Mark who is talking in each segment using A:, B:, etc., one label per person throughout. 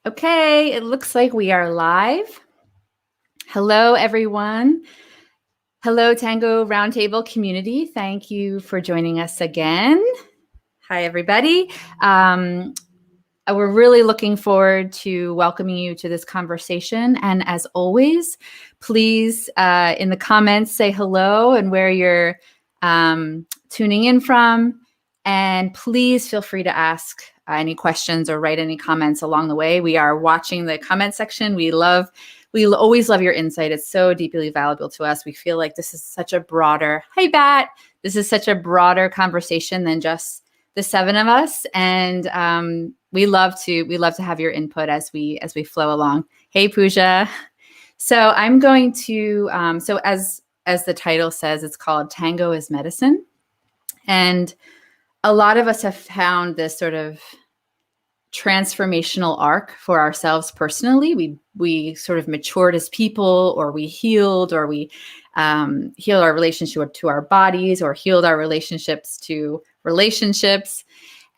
A: Okay, it looks like we are live. Hello, everyone. Hello, Tango Roundtable community. Thank you for joining us again. Hi, everybody. We're really looking forward to welcoming you to this conversation. And as always, please, in the comments, say hello and where you're tuning in from. And please feel free to ask any questions or write any comments along the way. We are watching the comment section. We always love your insight. It's so deeply valuable to us. We feel like this is such a broader, hey, Bat, this is such a broader conversation than just the seven of us. And we love to have your input as we flow along. Hey, Pooja. So I'm going to, so as the title says, it's called Tango Is Medicine. And a lot of us have found this sort of transformational arc for ourselves personally. We sort of matured as people, or we healed, or we healed our relationship to our bodies, or healed our relationships to relationships.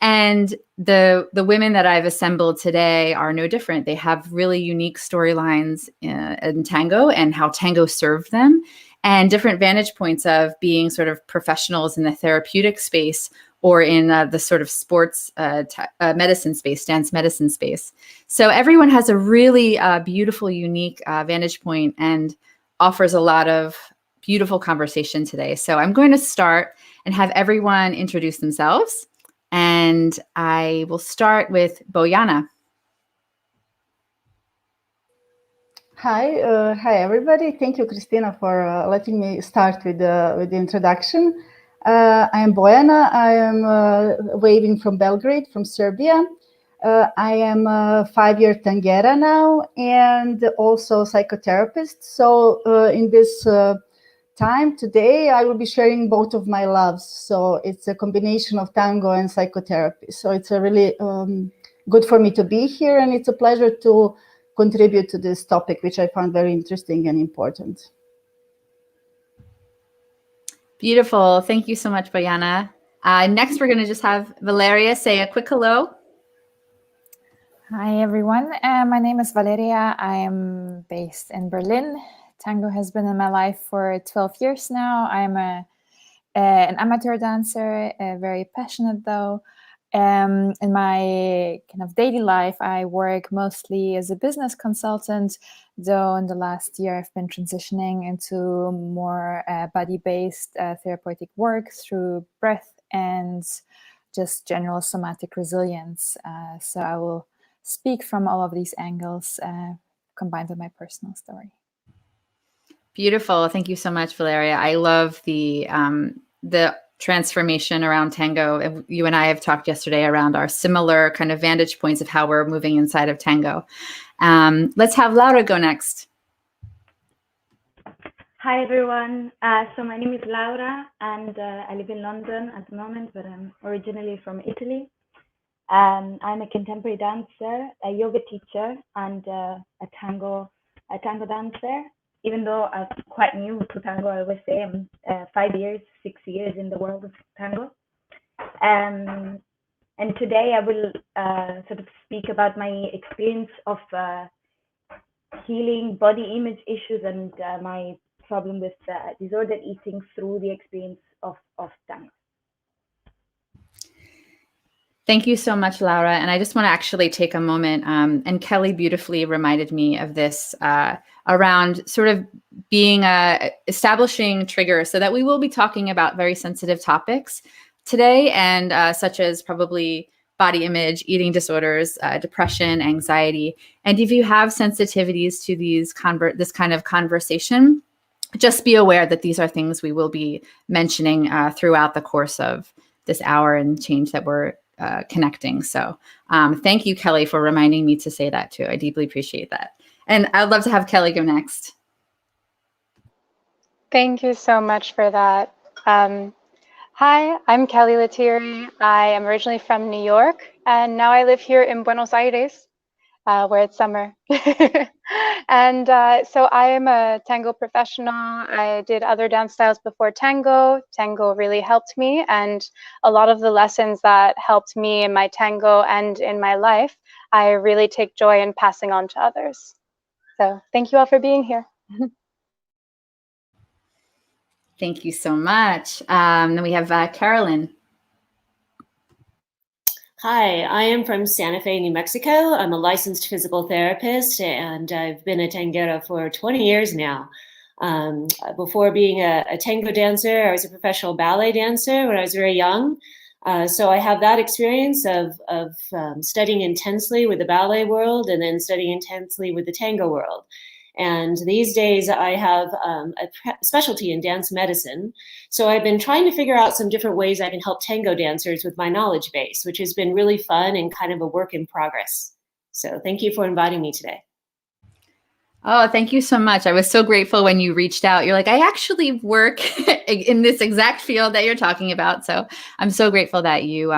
A: And the women that I've assembled today are no different. They have really unique storylines in tango and how tango served them, and different vantage points of being sort of professionals in the therapeutic space or in the sort of sports medicine space, dance medicine space. So everyone has a really beautiful, unique vantage point and offers a lot of beautiful conversation today. So I'm going to start and have everyone introduce themselves. And I will start with Boyana.
B: Hi everybody. Thank you, Christina, for letting me start with the introduction. I am Bojana. I am waving from Belgrade, from Serbia. I am a 5-year Tangera now, and also psychotherapist. So in this time today, I will be sharing both of my loves. So it's a combination of tango and psychotherapy. So it's a really good for me to be here, and it's a pleasure to contribute to this topic, which I found very interesting and important.
A: Beautiful. Thank you so much, Bojana. Next, we're going to just have Valeria say a quick hello.
C: Hi, everyone. My name is Valeria. I am based in Berlin. Tango has been in my life for 12 years now. I'm an amateur dancer, very passionate though. In my kind of daily life, I work mostly as a business consultant, though in the last year I've been transitioning into more body-based therapeutic work through breath and just general somatic resilience. So I will speak from all of these angles combined with my personal story.
A: Beautiful. Thank you so much, Valeria. I love the transformation around tango. You and I have talked yesterday around our similar kind of vantage points of how we're moving inside of tango. Let's have Laura go next.
D: Hi, everyone. So my name is Laura, and I live in London at the moment, but I'm originally from Italy. I'm a contemporary dancer, a yoga teacher, and a tango dancer. Even though I'm quite new to tango, I always say I'm 5 years, 6 years in the world of tango. And today I will sort of speak about my experience of healing body image issues and my problem with disordered eating through the experience of tango.
A: Thank you so much, Laura. And I just want to actually take a moment, and Kelly beautifully reminded me of this around sort of being establishing triggers, so that we will be talking about very sensitive topics today, and such as probably body image, eating disorders, depression, anxiety. And if you have sensitivities to this kind of conversation, just be aware that these are things we will be mentioning throughout the course of this hour and change that we're connecting. So thank you, Kelly, for reminding me to say that too. I deeply appreciate that. And I'd love to have Kelly go next.
E: Thank you so much for that. Hi, I'm Kelly Latieri. I am originally from New York, and now I live here in Buenos Aires. where it's summer. And so I am a tango professional. I did other dance styles before tango. Tango really helped me, and a lot of the lessons that helped me in my tango and in my life, I really take joy in passing on to others. So thank you all for being here.
A: Thank you so much. Then we have Carolyn.
F: Hi, I am from Santa Fe, New Mexico. I'm a licensed physical therapist, and I've been a tanguera for 20 years now. Before being a tango dancer, I was a professional ballet dancer when I was very young. So I have that experience of studying intensely with the ballet world and then studying intensely with the tango world. And these days I have a specialty in dance medicine. So I've been trying to figure out some different ways I can help tango dancers with my knowledge base, which has been really fun and kind of a work in progress. So thank you for inviting me today.
A: Oh, thank you so much. I was so grateful when you reached out. You're like, I actually work in this exact field that you're talking about. So I'm so grateful that you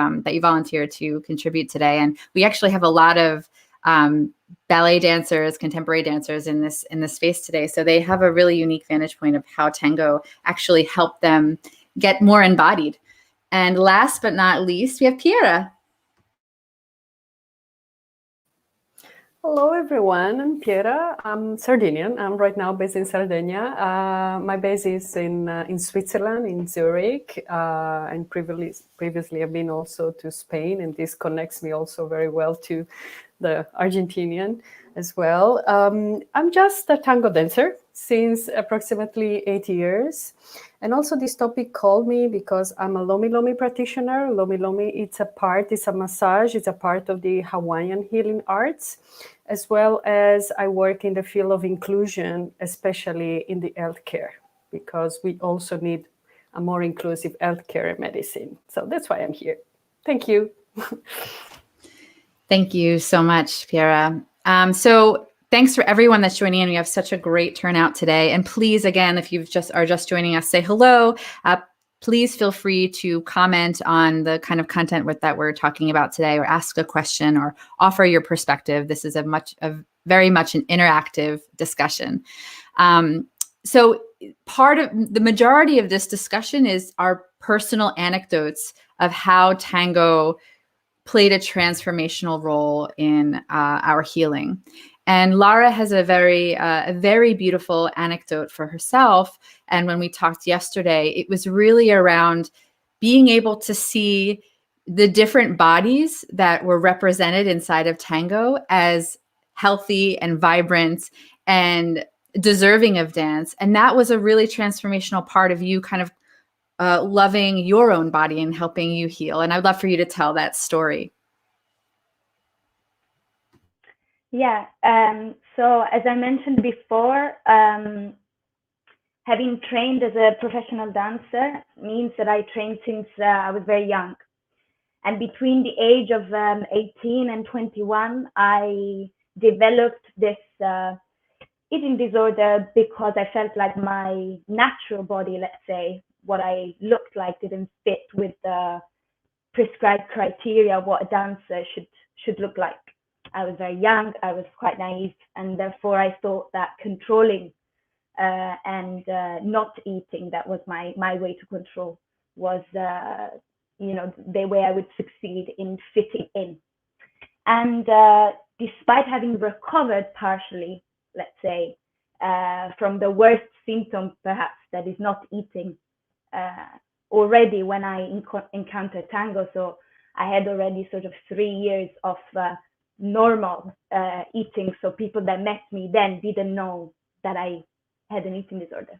A: volunteered to contribute today. And we actually have a lot of ballet dancers, contemporary dancers in this space today. So they have a really unique vantage point of how tango actually helped them get more embodied. And last but not least, we have Piera.
G: Hello, everyone. I'm Piera. I'm Sardinian. I'm right now based in Sardinia. My base is in Switzerland, in Zurich, and previously I've been also to Spain, and this connects me also very well to the Argentinian as well. I'm just a tango dancer since approximately 8 years. And also this topic called me because I'm a Lomi Lomi practitioner. Lomi Lomi, it's a massage, it's a part of the Hawaiian healing arts, as well as I work in the field of inclusion, especially in the healthcare, because we also need a more inclusive healthcare and medicine. So that's why I'm here. Thank you.
A: Thank you so much, Piera. So thanks for everyone that's joining in. We have such a great turnout today. And please, again, if you are just joining us, say hello. Please feel free to comment on the kind of content that we're talking about today, or ask a question, or offer your perspective. This is very much an interactive discussion. So part of the majority of this discussion is our personal anecdotes of how tango played a transformational role in our healing. And Lara has a very beautiful anecdote for herself. And when we talked yesterday, it was really around being able to see the different bodies that were represented inside of tango as healthy and vibrant and deserving of dance. And that was a really transformational part of you kind of loving your own body and helping you heal. And I'd love for you to tell that story.
D: Yeah, so as I mentioned before, having trained as a professional dancer means that I trained since I was very young. And between the age of 18 and 21, I developed this eating disorder because I felt like my natural body, let's say, what I looked like didn't fit with the prescribed criteria of what a dancer should look like. I was very young, I was quite naive, and therefore I thought that controlling and not eating, that was my way to control, was the way I would succeed in fitting in. And despite having recovered partially, let's say, from the worst symptom perhaps, that is not eating, already when I encountered tango, so I had already sort of 3 years of normal eating, so people that met me then didn't know that I had an eating disorder.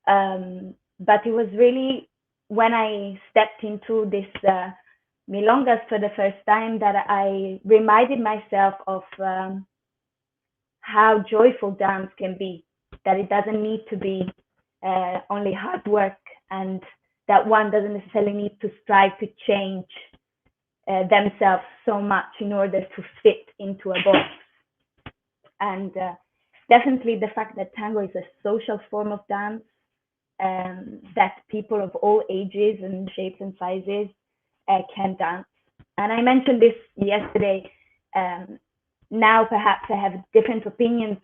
D: But it was really when I stepped into this milongas for the first time that I reminded myself of how joyful dance can be, that it doesn't need to be only hard work, and that one doesn't necessarily need to strive to change themselves so much in order to fit into a box. And definitely the fact that tango is a social form of dance, that people of all ages and shapes and sizes can dance. And I mentioned this yesterday, now perhaps I have different opinions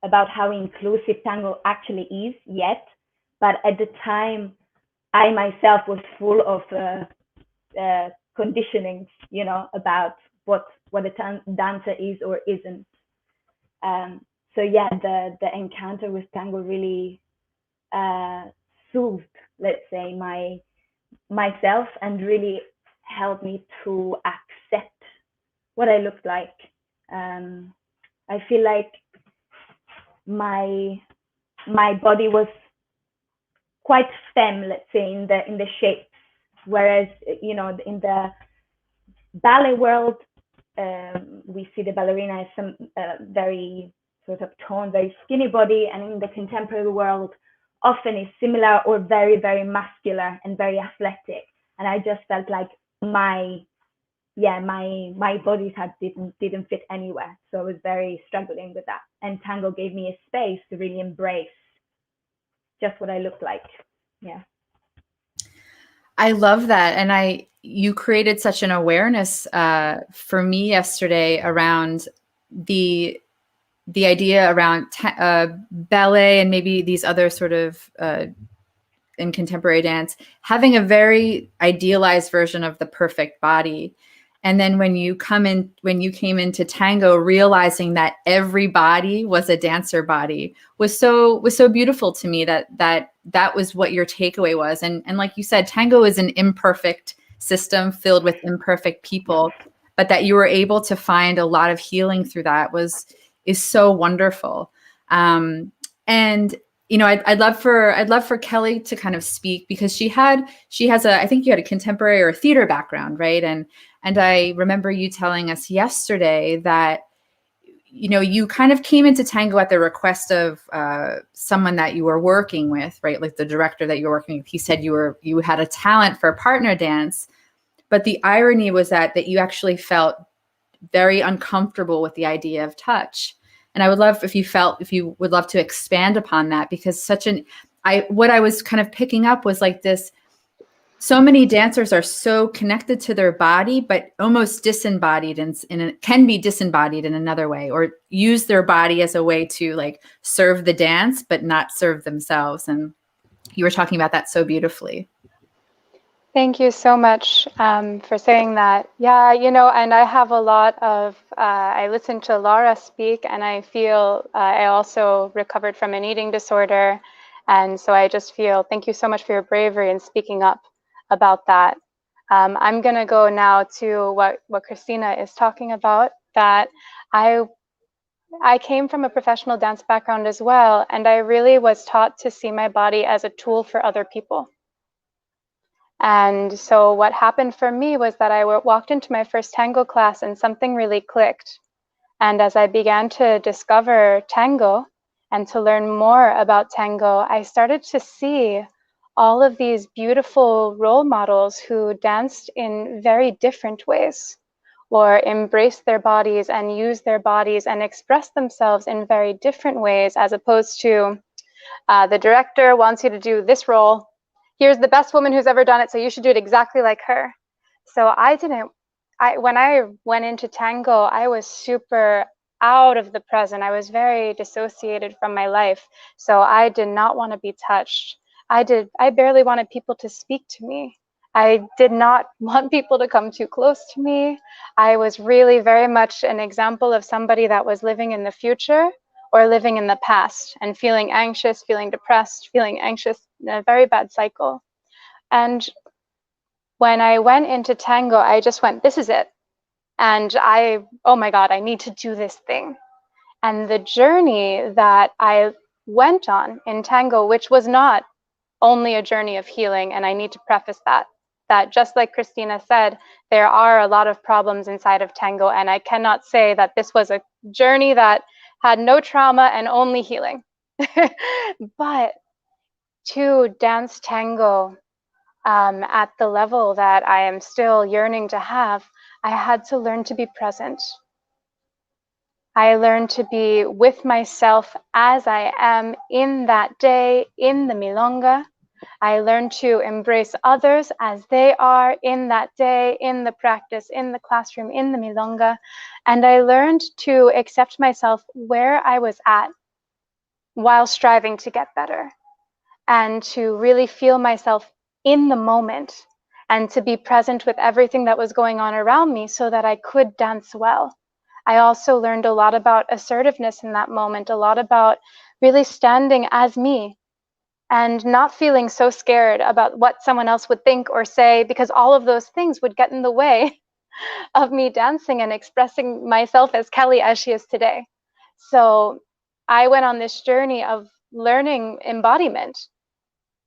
D: about how inclusive tango actually is yet, but at the time, I myself was full of conditionings, about what a dancer is or isn't. So yeah, the encounter with tango really soothed, let's say, myself, and really helped me to accept what I looked like. I feel like my body was quite femme, let's say, in the shapes, whereas in the ballet world, we see the ballerina as some very sort of toned, very skinny body, and in the contemporary world, often is similar or very, very muscular and very athletic. And I just felt like my body type didn't fit anywhere, so I was very struggling with that. And tango gave me a space to really embrace just what I looked like. Yeah.
A: I love that. And you created such an awareness for me yesterday around the idea around ballet and maybe these other sort of in contemporary dance, having a very idealized version of the perfect body. And then when you came into tango, realizing that every body was a dancer body was so beautiful to me. That was what your takeaway was. And like you said, tango is an imperfect system filled with imperfect people, but that you were able to find a lot of healing through that is so wonderful. And I'd love for Kelly to kind of speak, because she has I think you had a contemporary or a theater background, right? And I remember you telling us yesterday that, you kind of came into tango at the request of someone that you were working with, right? Like the director that you were working with. He said you had a talent for partner dance, but the irony was that you actually felt very uncomfortable with the idea of touch. And I would love if you would love to expand upon that, because what I was kind of picking up was like this. So many dancers are so connected to their body, but almost disembodied can be disembodied in another way, or use their body as a way to like serve the dance, but not serve themselves. And you were talking about that so beautifully.
E: Thank you so much for saying that. Yeah, and I have a lot of, I listened to Laura speak, and I feel I also recovered from an eating disorder. And so I just feel, thank you so much for your bravery in speaking up about that. I'm going to go now to what Christina is talking about, that I came from a professional dance background as well, and I really was taught to see my body as a tool for other people. And so what happened for me was that I walked into my first tango class and something really clicked. And as I began to discover tango and to learn more about tango, I started to see all of these beautiful role models who danced in very different ways, or embraced their bodies and used their bodies and expressed themselves in very different ways, as opposed to the director wants you to do this role. Here's the best woman who's ever done it, so you should do it exactly like her. So when I went into tango, I was super out of the present. I was very dissociated from my life. So I did not want to be touched. I barely wanted people to speak to me. I did not want people to come too close to me. I was really very much an example of somebody that was living in the future or living in the past and feeling anxious, feeling depressed, feeling anxious, in a very bad cycle. And when I went into tango, I just went, this is it. And oh my God, I need to do this thing. And the journey that I went on in tango, which was not only a journey of healing, and I need to preface that just like Christina said, there are a lot of problems inside of tango, and I cannot say that this was a journey that had no trauma and only healing. But to dance tango at the level that I am still yearning to have, I had to learn to be present. I learned to be with myself as I am in that day, in the milonga. I learned to embrace others as they are in that day, in the practice, in the classroom, in the milonga. And I learned to accept myself where I was at while striving to get better, and to really feel myself in the moment, and to be present with everything that was going on around me so that I could dance well. I also learned a lot about assertiveness in that moment, a lot about really standing as me and not feeling so scared about what someone else would think or say, because all of those things would get in the way of me dancing and expressing myself as Kelly as she is today. So I went on this journey of learning embodiment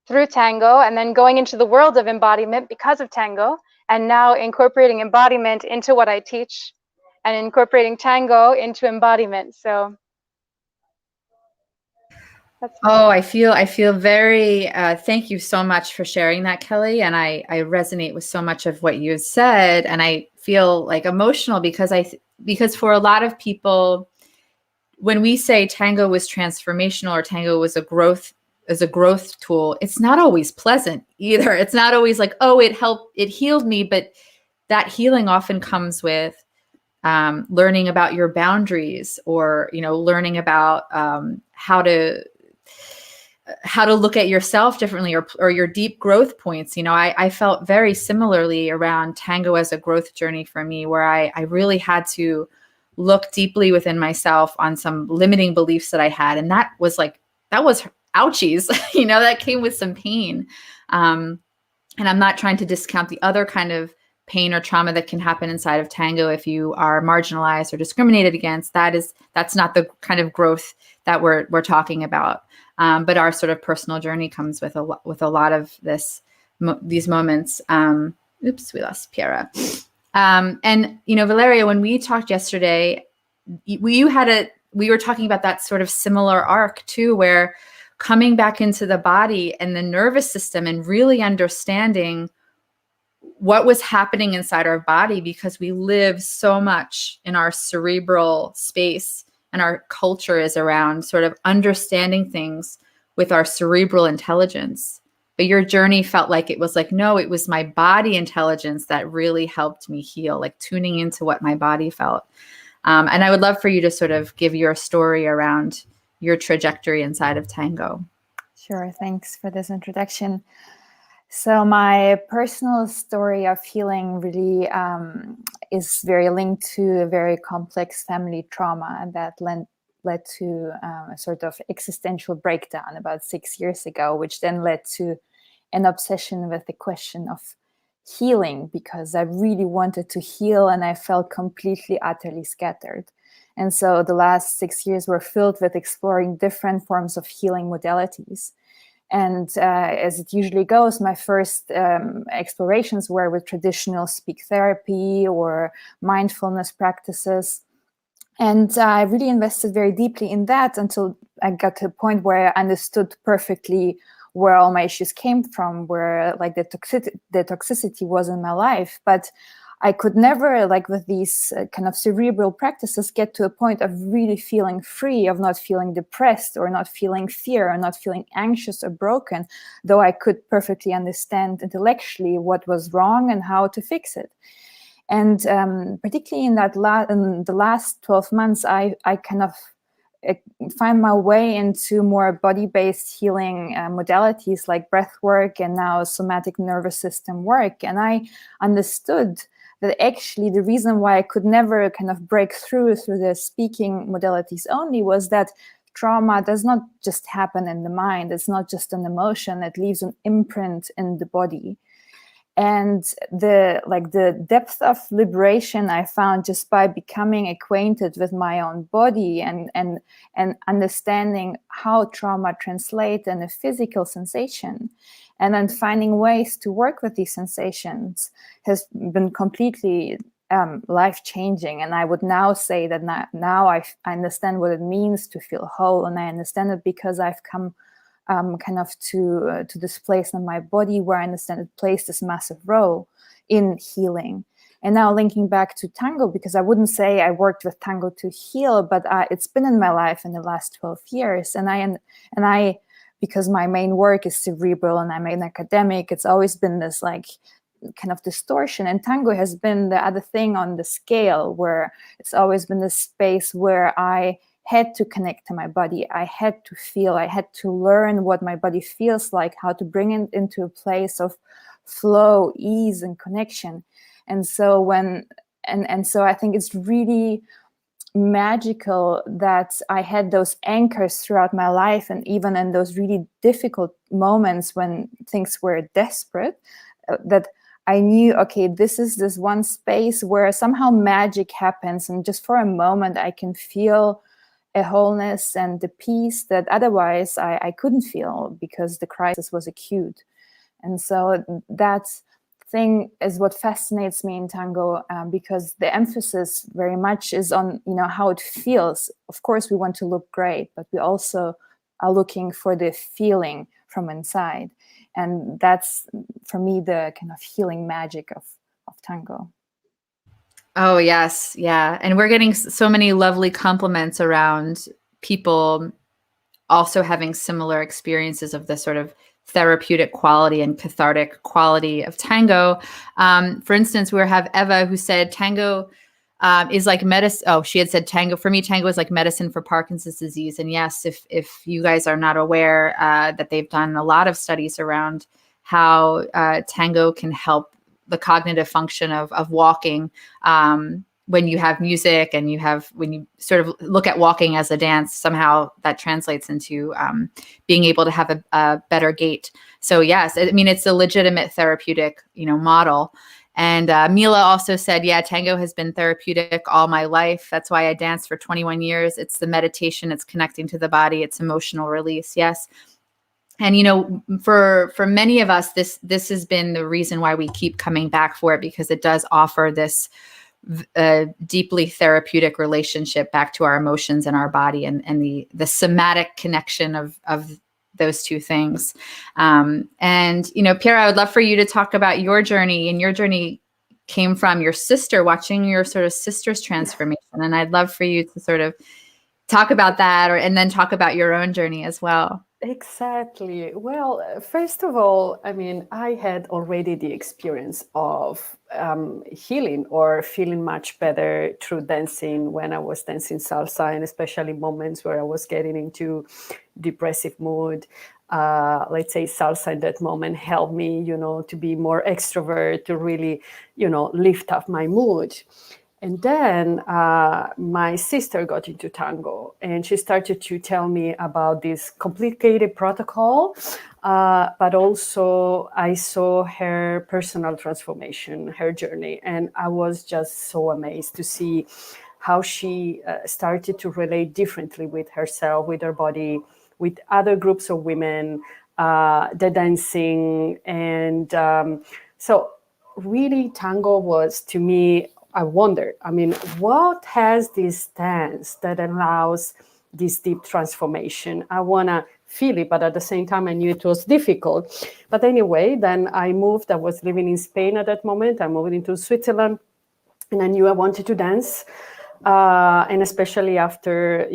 E: through tango, and then going into the world of embodiment because of tango, and now incorporating embodiment into what I teach and incorporating tango into embodiment. So that's
A: I feel very, thank you so much for sharing that, Kelly. And I resonate with so much of what you said. And I feel like emotional because because for a lot of people, when we say tango was transformational or tango was a growth tool, it's not always pleasant either. It's not always like, oh, it healed me. But that healing often comes with learning about your boundaries, or, learning about how to look at yourself differently, or your deep growth points. I felt very similarly around tango as a growth journey for me, where I really had to look deeply within myself on some limiting beliefs that I had. And that was ouchies, that came with some pain. And I'm not trying to discount the other kind of pain or trauma that can happen inside of tango if you are marginalized or discriminated against. That's not the kind of growth that we're talking about. But our sort of personal journey comes with a lot of these moments. Oops, we lost Piera. And Valeria, when we talked yesterday, we were talking about that sort of similar arc too, where coming back into the body and the nervous system and really understanding what was happening inside our body, because we live so much in our cerebral space, and our culture is around sort of understanding things with our cerebral intelligence. But your journey felt like it was like, no, it was my body intelligence that really helped me heal, like tuning into what my body felt. And I would love for you to sort of give your story around your trajectory inside of tango.
C: Sure. Thanks for this introduction. So my personal story of healing really is very linked to a very complex family trauma that led to a sort of existential breakdown about 6 years ago, which then led to an obsession with the question of healing, because I really wanted to heal and I felt completely, utterly scattered. And so the last 6 years were filled with exploring different forms of healing modalities. And as it usually goes, my first explorations were with traditional speak therapy or mindfulness practices. And I really invested very deeply in that until I got to a point where I understood perfectly where all my issues came from, where like the toxicity was in my life. But I could never, like with these kind of cerebral practices, get to a point of really feeling free, of not feeling depressed or not feeling fear or not feeling anxious or broken, though I could perfectly understand intellectually what was wrong and how to fix it. And particularly in the last 12 months, I kind of find my way into more body-based healing modalities like breath work and now somatic nervous system work. And I understood that actually the reason why I could never kind of break through the speaking modalities only was that trauma does not just happen in the mind. It's not just an emotion. It leaves an imprint in the body. And the depth of liberation I found just by becoming acquainted with my own body and understanding how trauma translates in a physical sensation, and then finding ways to work with these sensations has been completely life-changing. And I would now say that now I understand what it means to feel whole, and I understand it because I've come kind of to this place in my body where I understand it plays this massive role in healing. And now linking back to tango, because I wouldn't say I worked with tango to heal, but it's been in my life in the last 12 years. And I because my main work is cerebral and I'm an academic, it's always been this like kind of distortion. And tango has been the other thing on the scale, where it's always been this space where I had to connect to my body. I had to feel, I had to learn what my body feels like, how to bring it into a place of flow, ease, and connection. And so so I think it's really magical that I had those anchors throughout my life, and even in those really difficult moments when things were desperate, that I knew, okay, this is this one space where somehow magic happens, and just for a moment I can feel a wholeness and the peace that otherwise I couldn't feel because the crisis was acute. And so that thing is what fascinates me in tango, because the emphasis very much is on, you know, how it feels. Of course, we want to look great, but we also are looking for the feeling from inside. And that's, for me, the kind of healing magic of tango.
A: Oh, yes. Yeah. And we're getting so many lovely compliments around people also having similar experiences of this sort of therapeutic quality and cathartic quality of tango. For instance, we have Eva who said tango is like medicine. Oh, she had said tango. For me, tango is like medicine for Parkinson's disease. And yes, if you guys are not aware that they've done a lot of studies around how tango can help the cognitive function of walking, when you have music and when you sort of look at walking as a dance, somehow that translates into being able to have a better gait. So yes, I mean, it's a legitimate therapeutic, model. And Mila also said, yeah, tango has been therapeutic all my life. That's why I danced for 21 years. It's the meditation, it's connecting to the body, it's emotional release. Yes. And, for many of us, this has been the reason why we keep coming back for it, because it does offer this deeply therapeutic relationship back to our emotions and our body, and the somatic connection of those two things. And, Pierre, I would love for you to talk about your journey, and your journey came from your sister, watching your sort of sister's transformation. And I'd love for you to sort of talk about that, and then talk about your own journey as well.
G: Exactly. Well, first of all, I mean, I had already the experience of healing or feeling much better through dancing when I was dancing salsa, and especially moments where I was getting into depressive mood. Let's say salsa in that moment helped me, to be more extrovert, to really, lift up my mood. And then my sister got into tango, and she started to tell me about this complicated protocol, but also I saw her personal transformation, her journey. And I was just so amazed to see how she started to relate differently with herself, with her body, with other groups of women, the dancing. And so really tango was, to me, I wondered, what has this dance that allows this deep transformation? I want to feel it, but at the same time, I knew it was difficult. But anyway, then I moved. I was living in Spain at that moment. I moved into Switzerland, and I knew I wanted to dance. And especially after,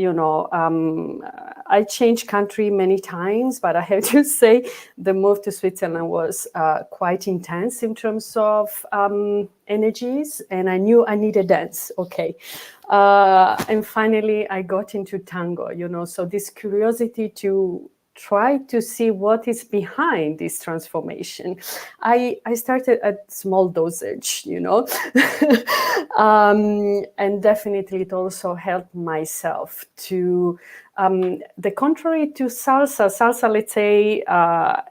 G: I changed country many times, but I have to say the move to Switzerland was quite intense in terms of energies, and I knew I needed dance. Okay. And finally, I got into tango, so this curiosity to try to see what is behind this transformation. I started at small dosage, and definitely it also helped myself to, the contrary to salsa, let's say,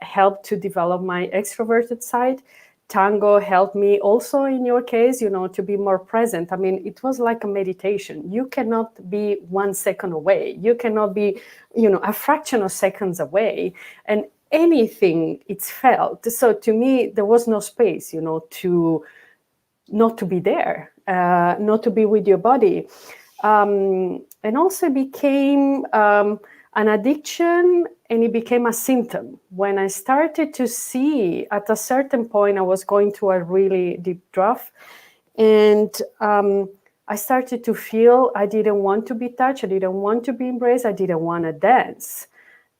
G: helped to develop my extroverted side. Tango helped me also, in your case, to be more present. It was like a meditation. You cannot be 1 second away. You cannot be, a fraction of seconds away. And anything, it's felt. So to me, there was no space, to not to be there, not to be with your body. And also became an addiction, and it became a symptom. When I started to see, at a certain point, I was going through a really deep trough, and I started to feel I didn't want to be touched, I didn't want to be embraced, I didn't want to dance.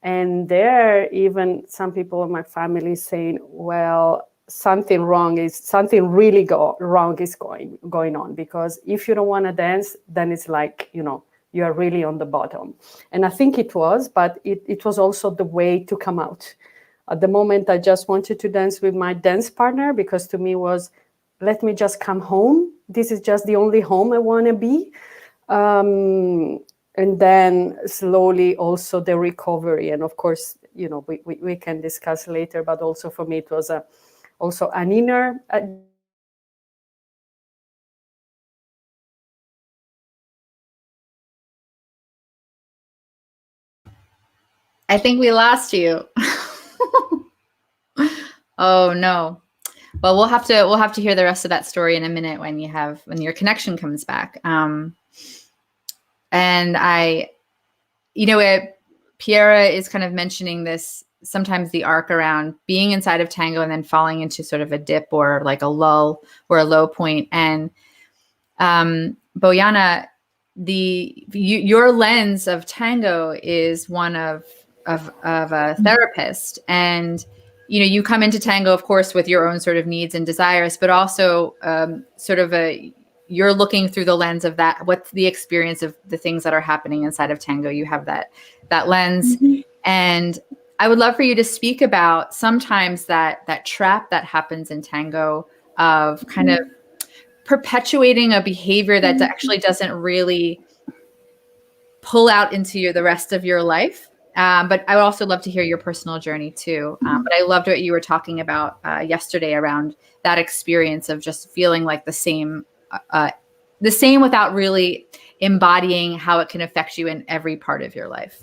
G: And there, even some people in my family saying, well, something really wrong is going on, because if you don't want to dance, then it's like, you are really on the bottom. And I think it was, but it was also the way to come out. At the moment, I just wanted to dance with my dance partner, because to me was, let me just come home. This is just the only home I want to be. And then slowly also the recovery. And of course, we can discuss later, but also for me, it was also an inner
A: I think we lost you. Oh no. Well, we'll have to hear the rest of that story in a minute when your connection comes back. And Piera is kind of mentioning this, sometimes the arc around being inside of tango and then falling into sort of a dip or like a lull or a low point. And Bojana, your lens of tango is one of a therapist, and you come into tango, of course, with your own sort of needs and desires, but also you're looking through the lens of that. What's the experience of the things that are happening inside of tango? You have that lens, and I would love for you to speak about sometimes that trap that happens in tango of kind of perpetuating a behavior that actually doesn't really pull out into the rest of your life. But I would also love to hear your personal journey too. But I loved what you were talking about yesterday around that experience of just feeling like the same without really embodying how it can affect you in every part of your life.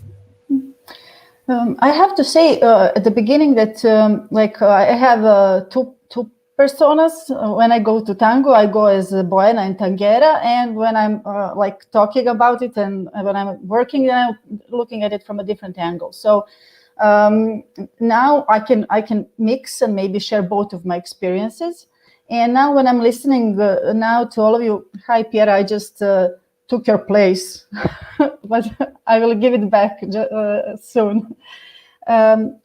B: I have to say at the beginning that I have two personas. When I go to tango, I go as Bojana and Tanguera, and when I'm talking about it and when I'm working, I'm looking at it from a different angle. So now I can mix and maybe share both of my experiences. And now when I'm listening now to all of you, hi Piera, I just took your place, but I will give it back soon.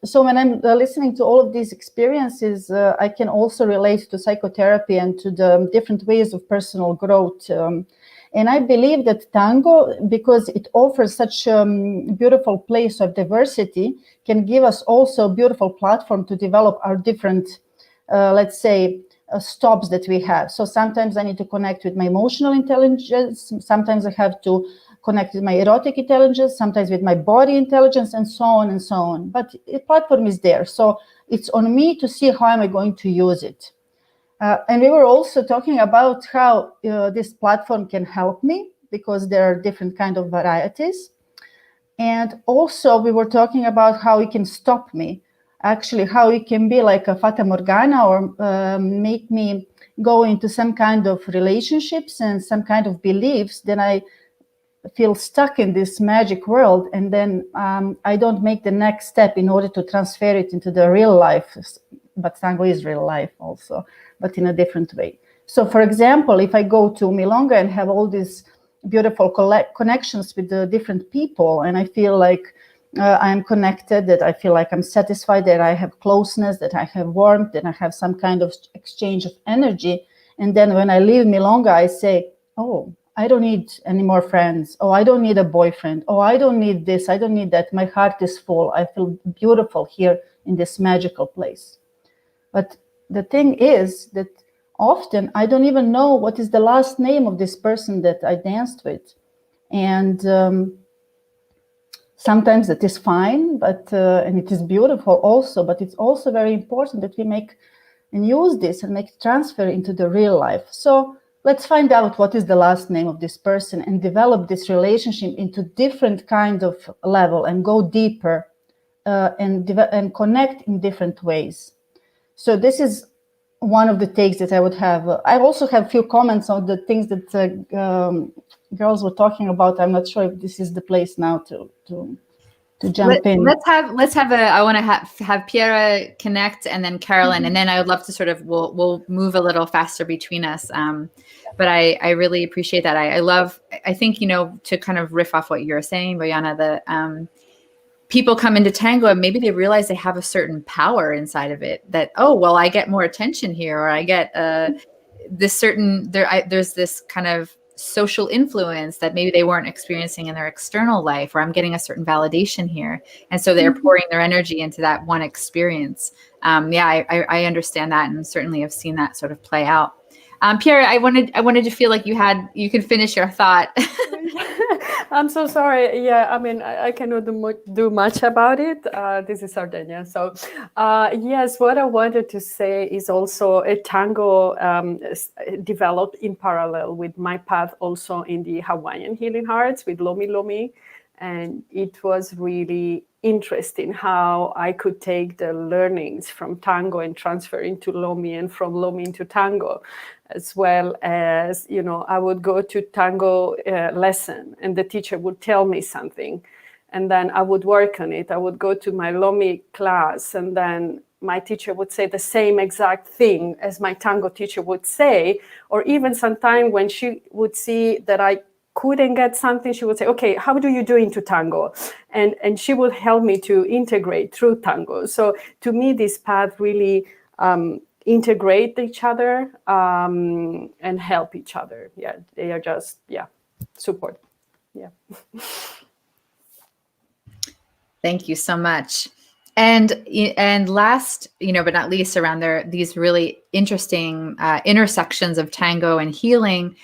B: So when I'm listening to all of these experiences, I can also relate to psychotherapy and to the different ways of personal growth. And I believe that tango, because it offers such a beautiful place of diversity, can give us also a beautiful platform to develop our different, let's say, stops that we have. So sometimes I need to connect with my emotional intelligence. Sometimes I have to connect with my erotic intelligence, sometimes with my body intelligence, and so on and so on. But the platform is there. So it's on me to see how am I going to use it. And we were also talking about how this platform can help me, because there are different kind of varieties. And also we were talking about how it can stop me, actually how it can be like a fata morgana, or make me go into some kind of relationships and some kind of beliefs. Then I feel stuck in this magic world, and then I don't make the next step in order to transfer it into the real life. But tango is real life also, but in a different way. So for example, if I go to Milonga and have all these beautiful connections with the different people, and I feel like I'm connected, that I feel like I'm satisfied, that I have closeness, that I have warmth, that I have some kind of exchange of energy. And then when I leave Milonga, I say, oh, I don't need any more friends. Oh, I don't need a boyfriend. Oh, I don't need this. I don't need that. My heart is full. I feel beautiful here in this magical place. But the thing is that often I don't even know what is the last name of this person that I danced with. And sometimes that is fine, but and it is beautiful also, but it's also very important that we make and use this and make transfer into the real life. So let's find out what is the last name of this person and develop this relationship into different kind of level and go deeper and connect in different ways. So this is one of the takes that I would have. I also have a few comments on the things that girls were talking about. I'm not sure if this is the place now to jump in.
A: Let's have I want to have Piera connect, and then Carolyn, and then I would love to sort of we'll move a little faster between us. But I really appreciate that. I think to kind of riff off what you're saying, Bojana, people come into tango and maybe they realize they have a certain power inside of it, that, oh, well, I get more attention here, or I get this certain, there's this kind of social influence that maybe they weren't experiencing in their external life, or I'm getting a certain validation here. And so they're pouring their energy into that one experience. I understand that, and certainly have seen that sort of play out. Pierre, I wanted to feel like you could finish your thought.
G: I'm so sorry. Yeah, I mean, I cannot do much about it. This is Sardinia. So yes, what I wanted to say is also a tango developed in parallel with my path also in the Hawaiian healing arts with Lomi Lomi. And it was really interesting how I could take the learnings from tango and transfer into Lomi, and from Lomi into tango, as well as, you know, I would go to tango lesson and the teacher would tell me something, and then I would work on it. I would go to my Lomi class, and then my teacher would say the same exact thing as my tango teacher would say, or even sometime when she would see that I couldn't get something, she would say, okay, how do you do into tango? And she would help me to integrate through tango. So to me, this path really integrate each other and help each other. Yeah, they are just, support. Yeah.
A: Thank you so much. And last, but not least, around these really interesting intersections of tango and healing.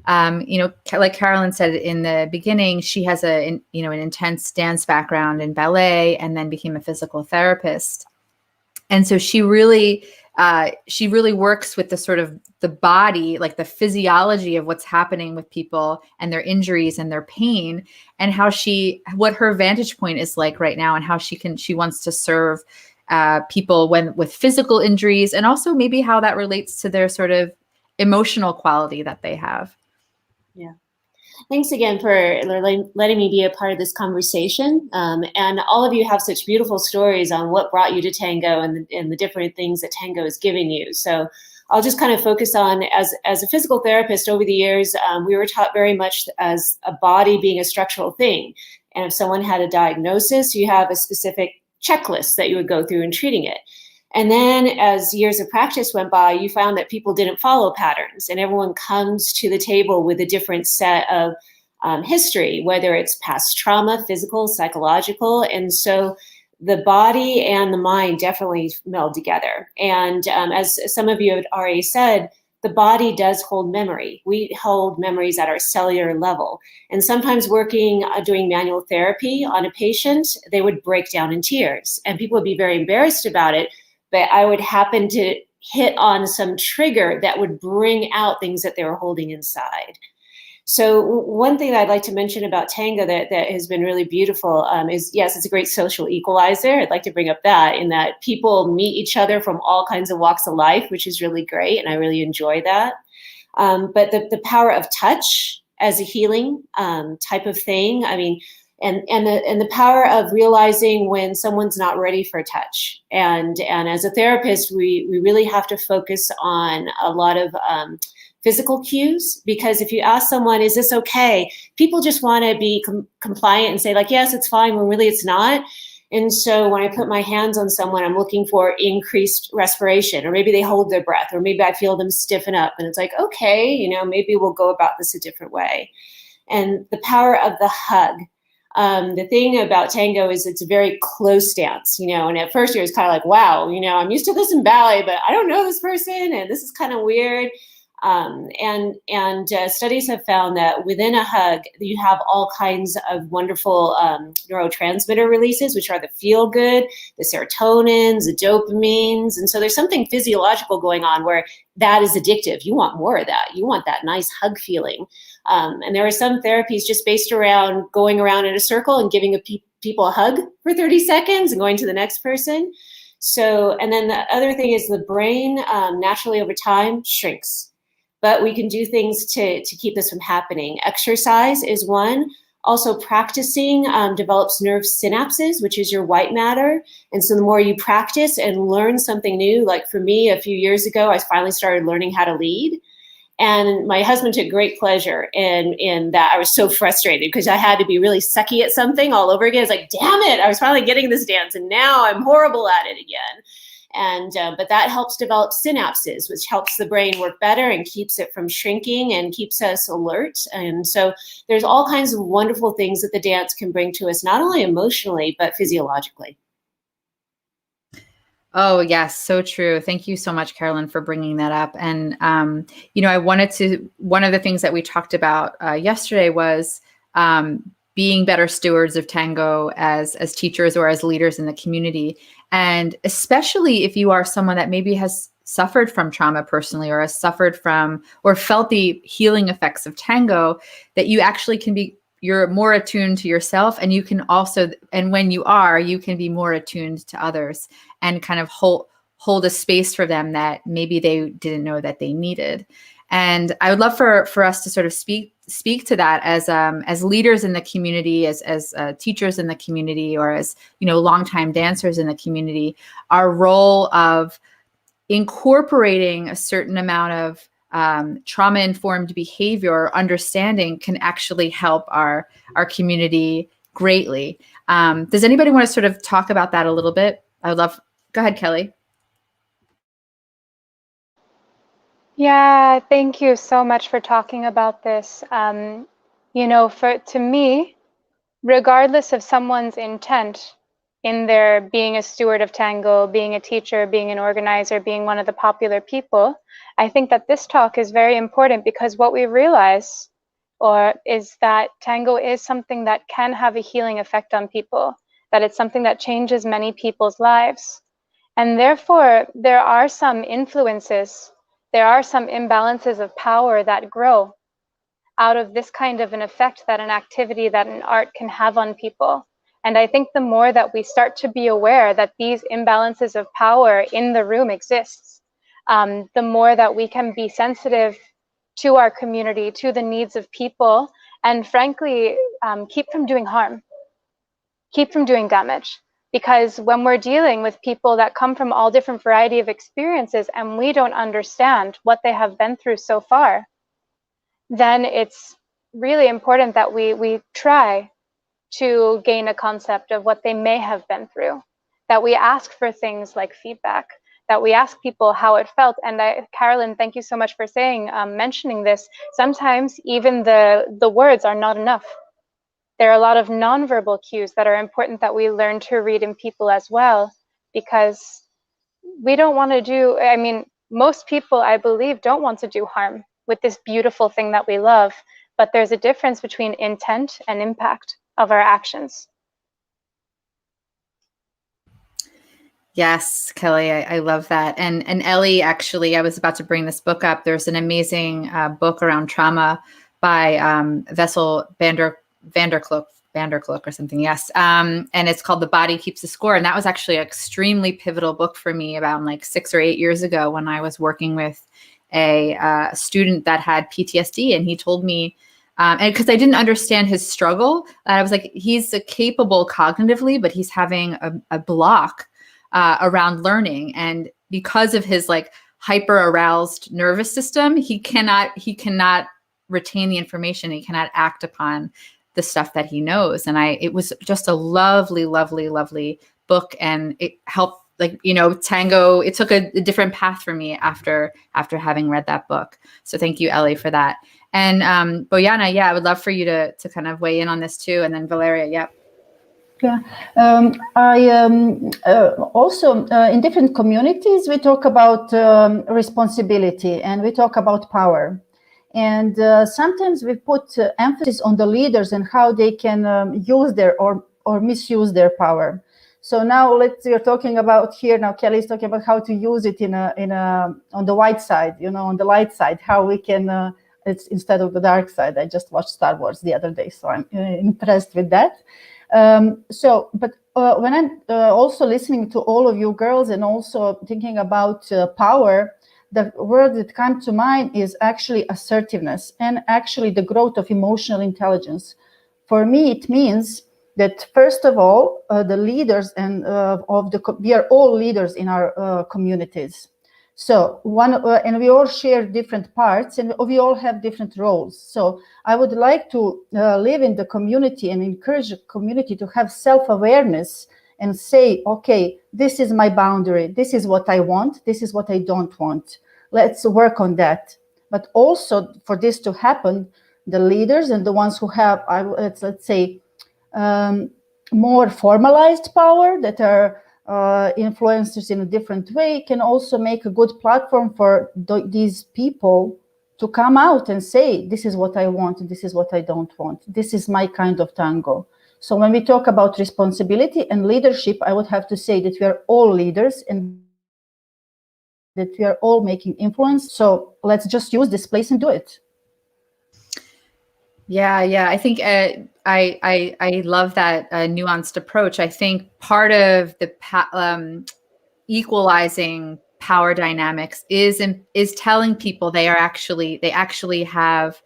A: Like Carolyn said in the beginning, she has an intense dance background in ballet, and then became a physical therapist. And so she really works with the sort of the body, like the physiology of what's happening with people and their injuries and their pain, and what her vantage point is like right now, and how she wants to serve people with physical injuries, and also maybe how that relates to their sort of emotional quality that they have.
F: Yeah. Thanks again for letting me be a part of this conversation. And all of you have such beautiful stories on what brought you to tango and the different things that tango is giving you. So I'll just kind of focus on, as a physical therapist over the years, we were taught very much as a body being a structural thing. And if someone had a diagnosis, you have a specific checklist that you would go through in treating it. And then as years of practice went by, you found that people didn't follow patterns, and everyone comes to the table with a different set of history, whether it's past trauma, physical, psychological. And so the body and the mind definitely meld together. And as some of you have already said, the body does hold memory. We hold memories at our cellular level. And sometimes doing manual therapy on a patient, they would break down in tears, and people would be very embarrassed about it. But I would happen to hit on some trigger that would bring out things that they were holding inside. So one thing that I'd like to mention about tango that has been really beautiful is, yes, it's a great social equalizer. I'd like to bring up that, in that people meet each other from all kinds of walks of life, which is really great, and I really enjoy that. But the power of touch as a healing type of thing, I mean, and the power of realizing when someone's not ready for touch. And as a therapist, we really have to focus on a lot of physical cues, because if you ask someone, is this okay? People just want to be compliant and say, like, yes, it's fine, when really it's not. And so when I put my hands on someone, I'm looking for increased respiration, or maybe they hold their breath, or maybe I feel them stiffen up, and it's like, okay, maybe we'll go about this a different way. And the power of the hug. The thing about tango is it's a very close dance, and at first you're kind of like, wow, I'm used to this in ballet, but I don't know this person, and this is kind of weird. And studies have found that within a hug, you have all kinds of wonderful neurotransmitter releases, which are the feel good, the serotonins, the dopamines. And so there's something physiological going on where that is addictive. You want more of that. You want that nice hug feeling. And there are some therapies just based around going around in a circle and giving people a hug for 30 seconds and going to the next person. So, and then the other thing is the brain naturally over time shrinks. But we can do things to keep this from happening. Exercise is one. Also, practicing develops nerve synapses, which is your white matter. And so the more you practice and learn something new, like for me, a few years ago, I finally started learning how to lead. And my husband took great pleasure in that. I was so frustrated because I had to be really sucky at something all over again. It's like, damn it, I was finally getting this dance and now I'm horrible at it again. And but that helps develop synapses, which helps the brain work better and keeps it from shrinking and keeps us alert. And so there's all kinds of wonderful things that the dance can bring to us, not only emotionally, but physiologically.
A: Oh, yes, so true. Thank you so much, Carolyn, for bringing that up. And, one of the things that we talked about yesterday was being better stewards of tango as teachers or as leaders in the community. And especially if you are someone that maybe has suffered from trauma personally, or has suffered from or felt the healing effects of tango, that you actually you're more attuned to yourself, and you can also, and when you are, you can be more attuned to others and kind of hold a space for them that maybe they didn't know that they needed. And I would love for us to sort of speak to that as leaders in the community, as teachers in the community, or as, longtime dancers in the community, our role of incorporating a certain amount of trauma-informed behavior or understanding can actually help our community greatly. Does anybody want to sort of talk about that a little bit? I would love. Go ahead, Kelly.
E: Yeah, thank you so much for talking about this. To me, regardless of someone's intent in their being a steward of tango, being a teacher, being an organizer, being one of the popular people, I think that this talk is very important, because what we realize is that tango is something that can have a healing effect on people, that it's something that changes many people's lives. And therefore, there are some influences, there are some imbalances of power that grow out of this kind of an effect that an activity, that an art can have on people. And I think the more that we start to be aware that these imbalances of power in the room exists, the more that we can be sensitive to our community, to the needs of people, and frankly, keep from doing harm, keep from doing damage. Because when we're dealing with people that come from all different variety of experiences and we don't understand what they have been through so far, then it's really important that we try to gain a concept of what they may have been through, that we ask for things like feedback, that we ask people how it felt. And Carolyn, thank you so much for mentioning this. Sometimes even the words are not enough. There are a lot of nonverbal cues that are important that we learn to read in people as well, because we don't want to most people, I believe, don't want to do harm with this beautiful thing that we love, but there's a difference between intent and impact of our actions.
A: Yes, Kelly, I love that. And Ellie, actually, I was about to bring this book up. There's an amazing book around trauma by Vessel Vanderklook or something. Yes. And it's called The Body Keeps the Score. And that was actually an extremely pivotal book for me about 6 or 8 years ago, when I was working with a student that had PTSD. And he told me, and because I didn't understand his struggle, I was like, he's capable cognitively, but he's having a block around learning. And because of his hyper aroused nervous system, he cannot retain the information. He cannot act upon the stuff that he knows. And it was just a lovely, lovely, lovely book. And it helped, tango, it took a different path for me after having read that book. So thank you, Ellie, for that. And Bojana, I would love for you to kind of weigh in on this too. And then Valeria, yep.
B: Yeah, I also in different communities, we talk about responsibility and we talk about power. And sometimes we put emphasis on the leaders and how they can use their or misuse their power. So now you're talking about here. Now Kelly's talking about how to use it on the white side, on the light side, how we can it's instead of the dark side. I just watched Star Wars the other day, so I'm impressed with that. But when I'm also listening to all of you girls and also thinking about power, the word that comes to mind is actually assertiveness and actually the growth of emotional intelligence. For me, it means that first of all, the leaders and we are all leaders in our communities. So and we all share different parts, and we all have different roles. So I would like to live in the community and encourage the community to have self-awareness and say, okay, this is my boundary. This is what I want. This is what I don't want. Let's work on that. But also for this to happen, the leaders and the ones who have, let's say, more formalized power, that are influencers in a different way, can also make a good platform for these people to come out and say, this is what I want, and this is what I don't want. This is my kind of tango. So when we talk about responsibility and leadership, I would have to say that we are all leaders and that we are all making influence. So let's just use this place and do it.
A: Yeah. I think I love that nuanced approach. I think part of the equalizing power dynamics is telling people they actually have,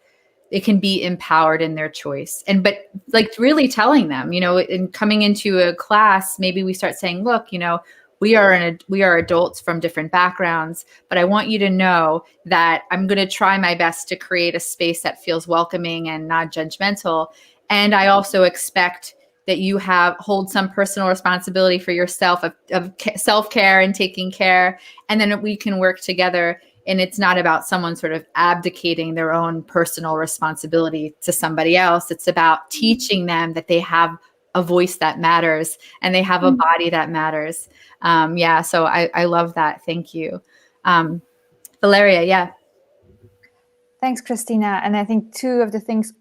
A: they can be empowered in their choice. But like really telling them, in coming into a class, maybe we start saying, look, we are adults from different backgrounds, but I want you to know that I'm going to try my best to create a space that feels welcoming and not judgmental. And I also expect that you hold some personal responsibility for yourself of self-care and taking care. And then we can work together. And it's not about someone sort of abdicating their own personal responsibility to somebody else. It's about teaching them that they have a voice that matters and they have a body that matters. So I love that. Thank you. Valeria, yeah.
C: Thanks, Christina. And I think two of the things,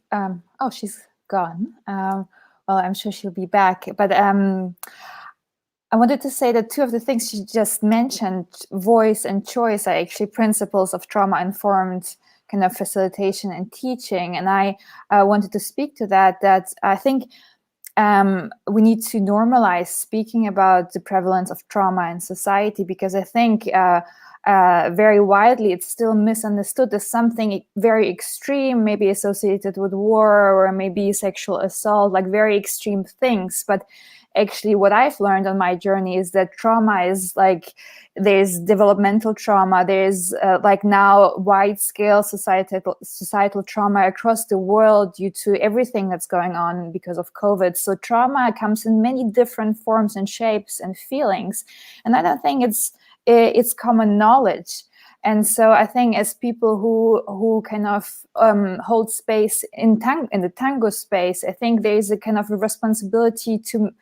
C: she's gone. Well, I'm sure she'll be back. But I wanted to say that two of the things she just mentioned, voice and choice, are actually principles of trauma-informed kind of facilitation and teaching. And I wanted to speak to that I think we need to normalize speaking about the prevalence of trauma in society, because I think very widely it's still misunderstood as something very extreme, maybe associated with war or maybe sexual assault, like very extreme things. But actually what I've learned on my journey is that trauma is like, there's developmental trauma, there's like now wide-scale societal trauma across the world due to everything that's going on because of COVID. So trauma comes in many different forms and shapes and feelings. And I don't think it's common knowledge. And so I think as people who kind of hold space in the tango space, I think there is a kind of a responsibility to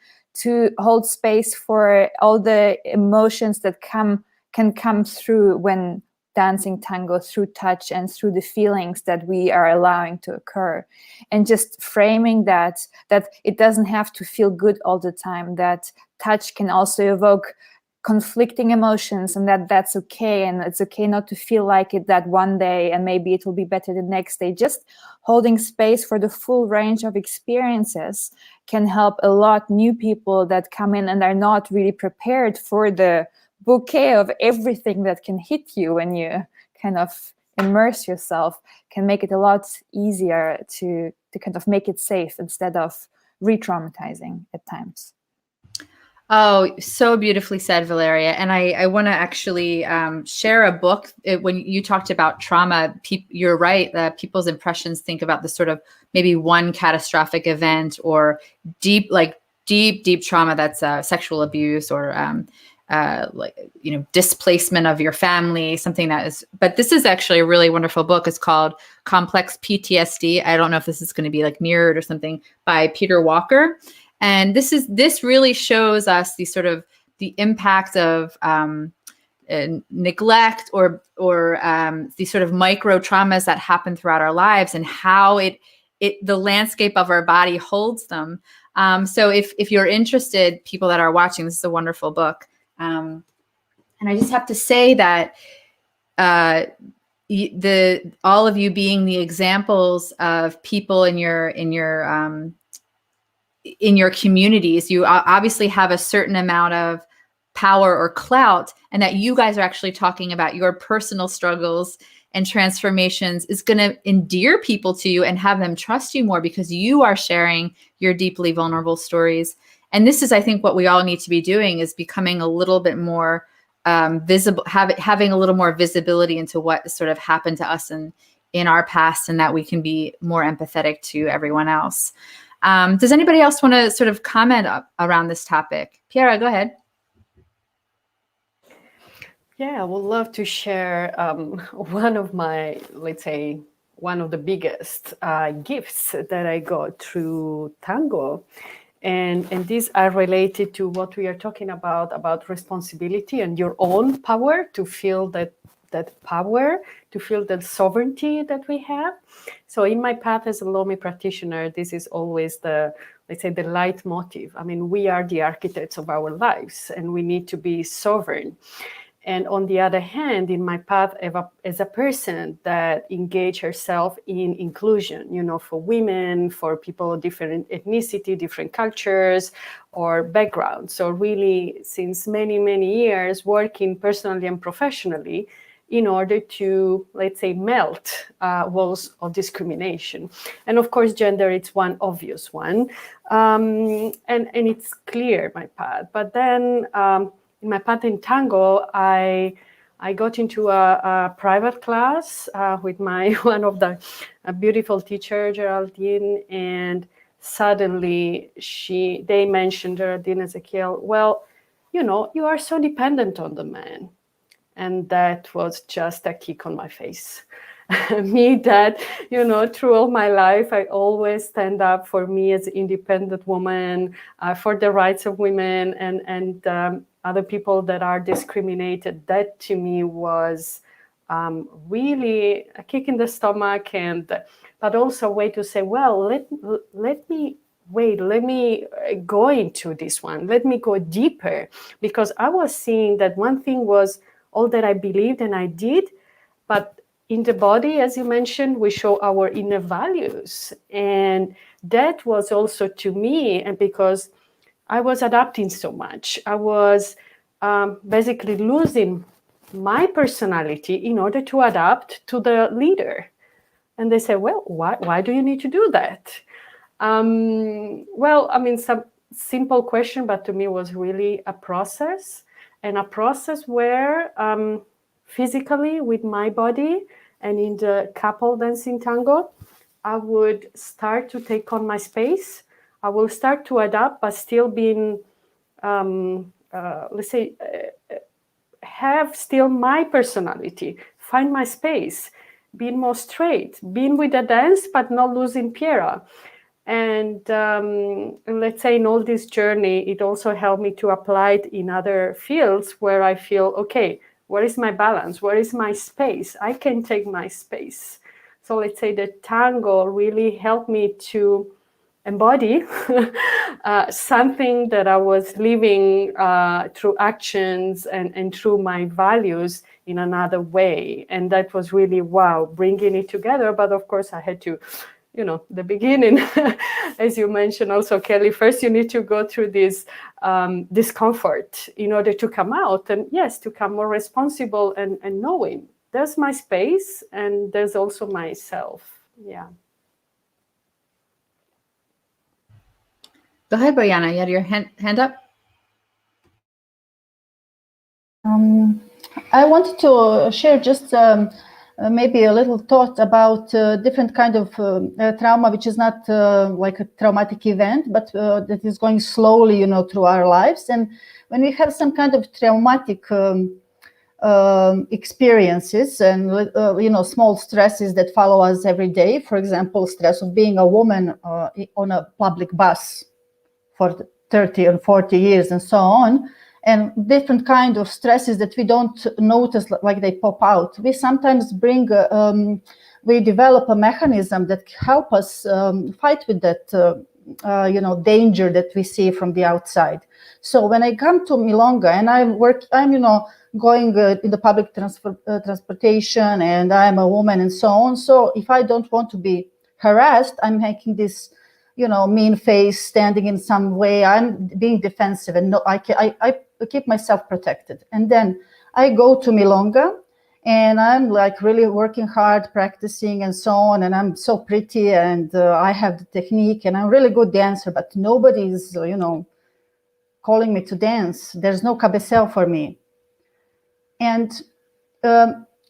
C: hold space for all the emotions that can come through when dancing tango, through touch and through the feelings that we are allowing to occur. And just framing that it doesn't have to feel good all the time, that touch can also evoke conflicting emotions, and that's okay, and it's okay not to feel like it that one day, and maybe it will be better the next day. Just holding space for the full range of experiences can help a lot new people that come in and are not really prepared for the bouquet of everything that can hit you when you kind of immerse yourself, can make it a lot easier to kind of make it safe instead of re-traumatizing at times.
A: Oh, so beautifully said, Valeria. And I want to actually share a book. When you talked about trauma, you're right, that people's impressions think about the sort of maybe one catastrophic event or deep trauma that's sexual abuse or displacement of your family, something that is, but this is actually a really wonderful book. It's called Complex PTSD. I don't know if this is going to be like mirrored or something, by Peter Walker. And this really shows us the impact of neglect or these sort of micro traumas that happen throughout our lives, and how the landscape of our body holds them. So if you're interested, people that are watching, this is a wonderful book. And I just have to say that all of you being the examples of people in your communities, you obviously have a certain amount of power or clout, and that you guys are actually talking about your personal struggles and transformations is going to endear people to you and have them trust you more, because you are sharing your deeply vulnerable stories. And this is, I think, what we all need to be doing, is becoming a little bit more visible, having a little more visibility into what sort of happened to us in our past, and that we can be more empathetic to everyone else. Does anybody else want to sort of comment around this topic? Piera, go ahead.
G: Yeah, I would love to share one of my, let's say, one of the biggest gifts that I got through tango. And these are related to what we are talking about responsibility and your own power, to feel that power, to feel that sovereignty that we have. So in my path as a Lomi practitioner, this is always the, let's say, the leitmotif. I mean, we are the architects of our lives, and we need to be sovereign. And on the other hand, in my path as a person that engaged herself in inclusion, you know, for women, for people of different ethnicity, different cultures or backgrounds. So really, since many, many years, working personally and professionally in order to, let's say, melt walls of discrimination. And of course, gender, it's one obvious one. And it's clear, my path. But then, in my path in tango, I got into a private class with one of the beautiful teacher, Geraldine, and suddenly they mentioned, Geraldine Ezekiel, well, you know, you are so dependent on the man. And that was just a kick on my face. Me that, you know, through all my life, I always stand up for me as an independent woman, for the rights of women and other people that are discriminated. That to me was really a kick in the stomach, but also a way to say, well, let me go into this one. Let me go deeper, because I was seeing that one thing was all that I believed and I did, but in the body, as you mentioned, we show our inner values. And that was also to me, and because I was adapting so much, I was basically losing my personality in order to adapt to the leader. And they say, well, why do you need to do that? Well, I mean, some simple question, but to me was really a process, and a process where physically with my body and in the couple dancing tango, I would start to take on my space. I will start to adapt, but still being, let's say, have still my personality, find my space, being more straight, being with the dance, but not losing Piera. And let's say in all this journey, it also helped me to apply it in other fields where I feel, okay, where is my balance? Where is my space? I can take my space. So let's say the tango really helped me to embody something that I was living through actions and through my values in another way. And that was really, wow, bringing it together. But of course, I had to, you know, the beginning, as you mentioned also, Kelly, first you need to go through this discomfort in order to come out. And yes, to come more responsible and knowing there's my space and there's also myself. Yeah.
A: Go ahead, Bojana. You had your hand up.
B: I wanted to share just maybe a little thought about different kind of trauma, which is not like a traumatic event, but that is going slowly, you know, through our lives. And when we have some kind of traumatic experiences and, you know, small stresses that follow us every day, for example, stress of being a woman on a public bus for 30 and 40 years and so on, and different kind of stresses that we don't notice, like they pop out. We sometimes we develop a mechanism that help us fight with that, you know, danger that we see from the outside. So when I come to Milonga and I'm, you know, going in the public transportation, and I'm a woman and so on. So if I don't want to be harassed, I'm making this, you know, mean face, standing in some way. I'm being defensive, and I keep myself protected. And then I go to Milonga, and I'm like really working hard, practicing and so on. And I'm so pretty, and I have the technique, and I'm a really good dancer, but nobody's, you know, calling me to dance. There's no cabecel for me. And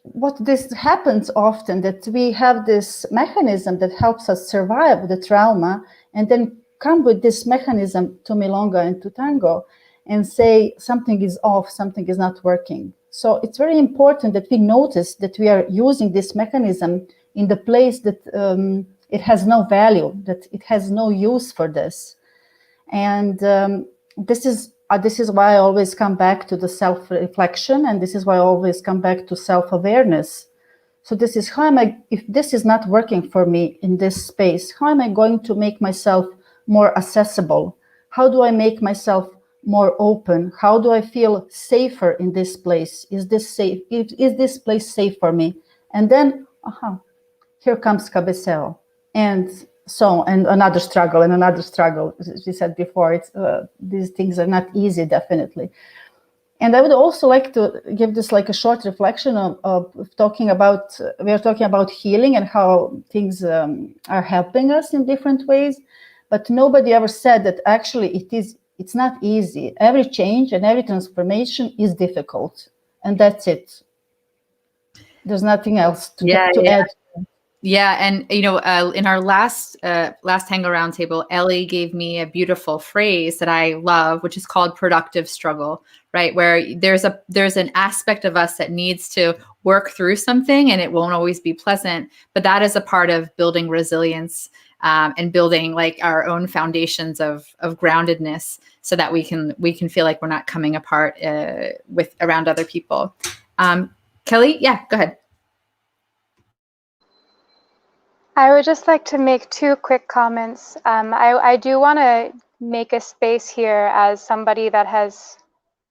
B: what this happens often, that we have this mechanism that helps us survive the trauma, and then come with this mechanism to Milonga and to Tango and say something is off, something is not working. So it's very important that we notice that we are using this mechanism in the place that it has no value, that it has no use for this. And this is why I always come back to the self-reflection, and this is why I always come back to self-awareness. So this is how am I, if this is not working for me in this space, how am I going to make myself more accessible? How do I make myself more open? How do I feel safer in this place? Is this safe? Is this place safe for me? And then, here comes cabeceo. And so, and another struggle, and another struggle. As we said before, it's these things are not easy, definitely. And I would also like to give this like a short reflection of talking about, we are talking about healing and how things are helping us in different ways, but nobody ever said that actually it's not easy. Every change and every transformation is difficult, and that's it. There's nothing else to add.
A: Yeah, and you know, in our last Tango Roundtable, Ellie gave me a beautiful phrase that I love, which is called productive struggle, right? Where there's an aspect of us that needs to work through something, and it won't always be pleasant, but that is a part of building resilience and building like our own foundations of groundedness, so that we can feel like we're not coming apart around other people. Kelly, yeah, go ahead.
E: I would just like to make two quick comments. I do want to make a space here as somebody that has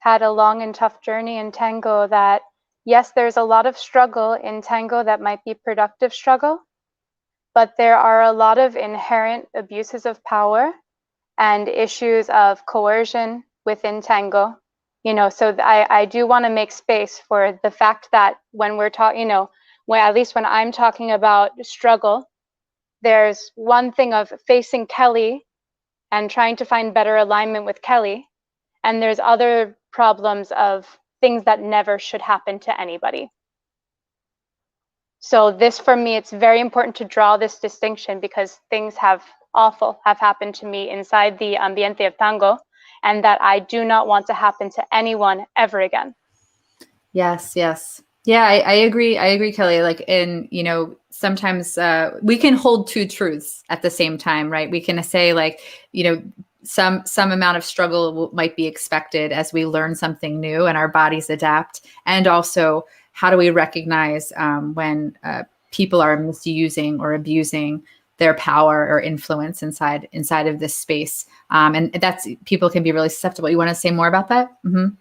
E: had a long and tough journey in Tango, that yes, there's a lot of struggle in Tango that might be productive struggle, but there are a lot of inherent abuses of power and issues of coercion within Tango. You know, so I do want to make space for the fact that when we're talking, you know, at least when I'm talking about struggle, there's one thing of facing Kelly and trying to find better alignment with Kelly, and there's other problems of things that never should happen to anybody. So this, for me, it's very important to draw this distinction, because things have happened to me inside the ambiente of Tango, and that I do not want to happen to anyone ever again.
A: Yes. Yeah, I agree. I agree, Kelly. Like, you know, sometimes we can hold two truths at the same time, right? We can say like, you know, some amount of struggle might be expected as we learn something new and our bodies adapt. And also, how do we recognize when people are misusing or abusing their power or influence inside of this space? And that's, people can be really susceptible. You want to say more about that? Mm-hmm.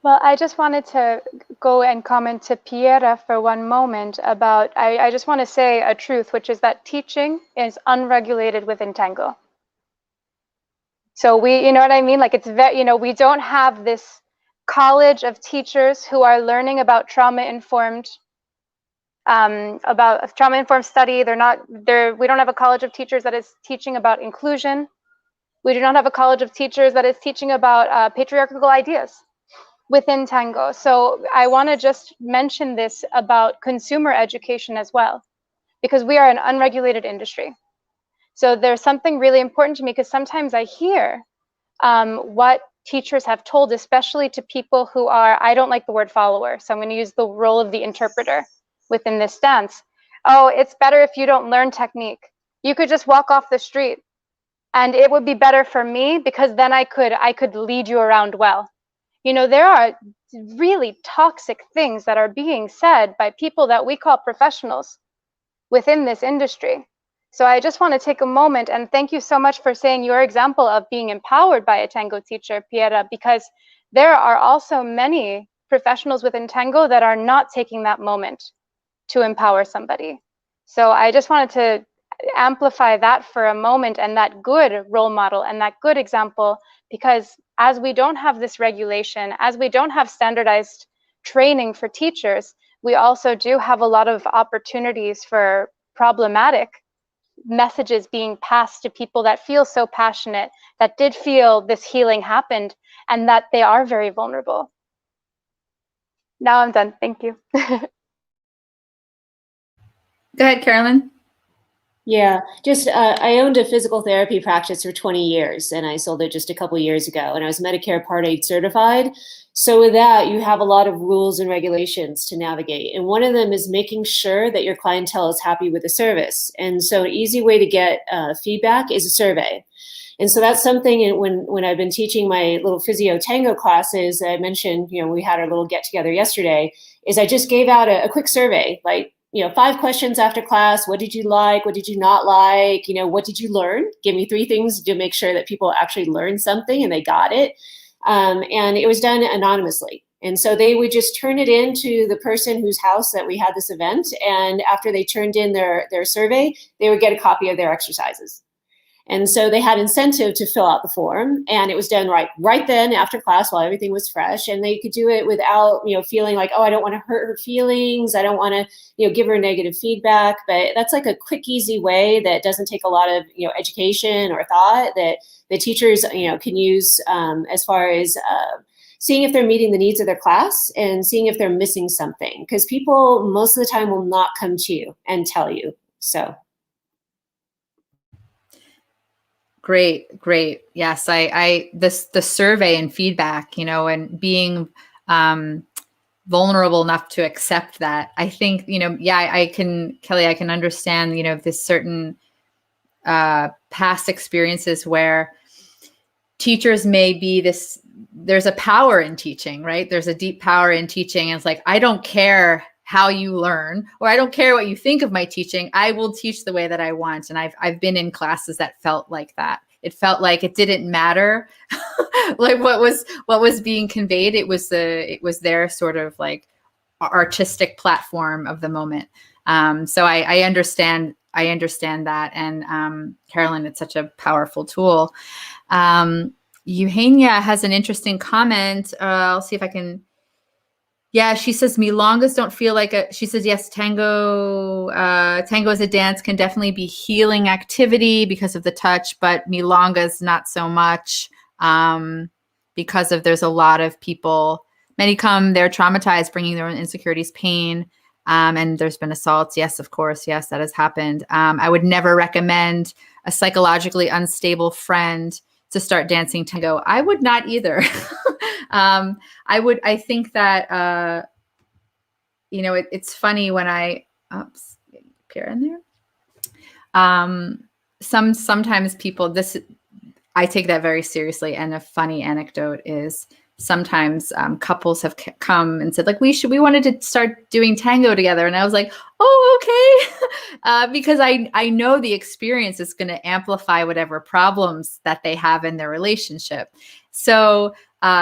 E: Well, I just wanted to go and comment to Piera for one moment about, I just want to say a truth, which is that teaching is unregulated within Tango. So we, you know what I mean? Like, it's very, you know, we don't have this college of teachers who are learning about trauma-informed study. We don't have a college of teachers that is teaching about inclusion. We do not have a college of teachers that is teaching about patriarchal ideas within Tango. So I want to just mention this about consumer education as well, because we are an unregulated industry. So there's something really important to me, because sometimes I hear what teachers have told, especially to people who are, I don't like the word follower, so I'm going to use the role of the interpreter within this stance. Oh, it's better if you don't learn technique. You could just walk off the street and it would be better for me, because then I could lead you around well. You know, there are really toxic things that are being said by people that we call professionals within this industry. So I just want to take a moment and thank you so much for saying your example of being empowered by a Tango teacher, Piera, because there are also many professionals within Tango that are not taking that moment to empower somebody. So I just wanted to amplify that for a moment, and that good role model and that good example, because as we don't have this regulation, as we don't have standardized training for teachers, we also do have a lot of opportunities for problematic messages being passed to people that feel so passionate, that did feel this healing happened, and that they are very vulnerable. Now I'm done. Thank you.
A: Go ahead, Carolyn.
F: Yeah, just I owned a physical therapy practice for 20 years and I sold it just a couple years ago, and I was Medicare Part 8 certified. So with that, you have a lot of rules and regulations to navigate. And one of them is making sure that your clientele is happy with the service. And so an easy way to get feedback is a survey. And so that's something when I've been teaching my little physio tango classes, I mentioned, we had our little get together yesterday, is I just gave out a quick survey, like, 5 questions after class. What did you like? What did you not like? What did you learn? Give me 3 things to make sure that people actually learned something and they got it. And it was done anonymously. And so they would just turn it in to the person whose house that we had this event. And after they turned in their survey, they would get a copy of their exercises. And so they had incentive to fill out the form, and it was done right then after class while everything was fresh. And they could do it without, feeling like, oh, I don't want to hurt her feelings. I don't want to, give her negative feedback. But that's like a quick, easy way that doesn't take a lot of, education or thought that the teachers, can use as far as seeing if they're meeting the needs of their class and seeing if they're missing something. Because people most of the time will not come to you and tell you. So.
A: Great. Yes, the survey and feedback, and being vulnerable enough to accept that. I think, Kelly, I can understand, this certain past experiences where teachers may be there's a power in teaching, right? There's a deep power in teaching. And it's like, I don't care how you learn, or I don't care what you think of my teaching. I will teach the way that I want. And I've been in classes that felt like that. It felt like it didn't matter like what was being conveyed. It was their sort of like artistic platform of the moment. So I understand that. And Carolyn, it's such a powerful tool. Eugenia has an interesting comment. I'll see if I can. Yeah, she says milongas don't feel like she says, yes, tango as a dance can definitely be healing activity because of the touch, but milongas not so much because there's a lot of people, many come, they're traumatized, bringing their own insecurities, pain, and there's been assaults. Yes, of course. Yes, that has happened. I would never recommend a psychologically unstable friend to start dancing tango. I would not either. I think that, it's funny when appear in there. Sometimes people, I take that very seriously. And a funny anecdote is sometimes couples have come and said, like, we wanted to start doing tango together. And I was like, oh, okay. Because I know the experience is going to amplify whatever problems that they have in their relationship. So,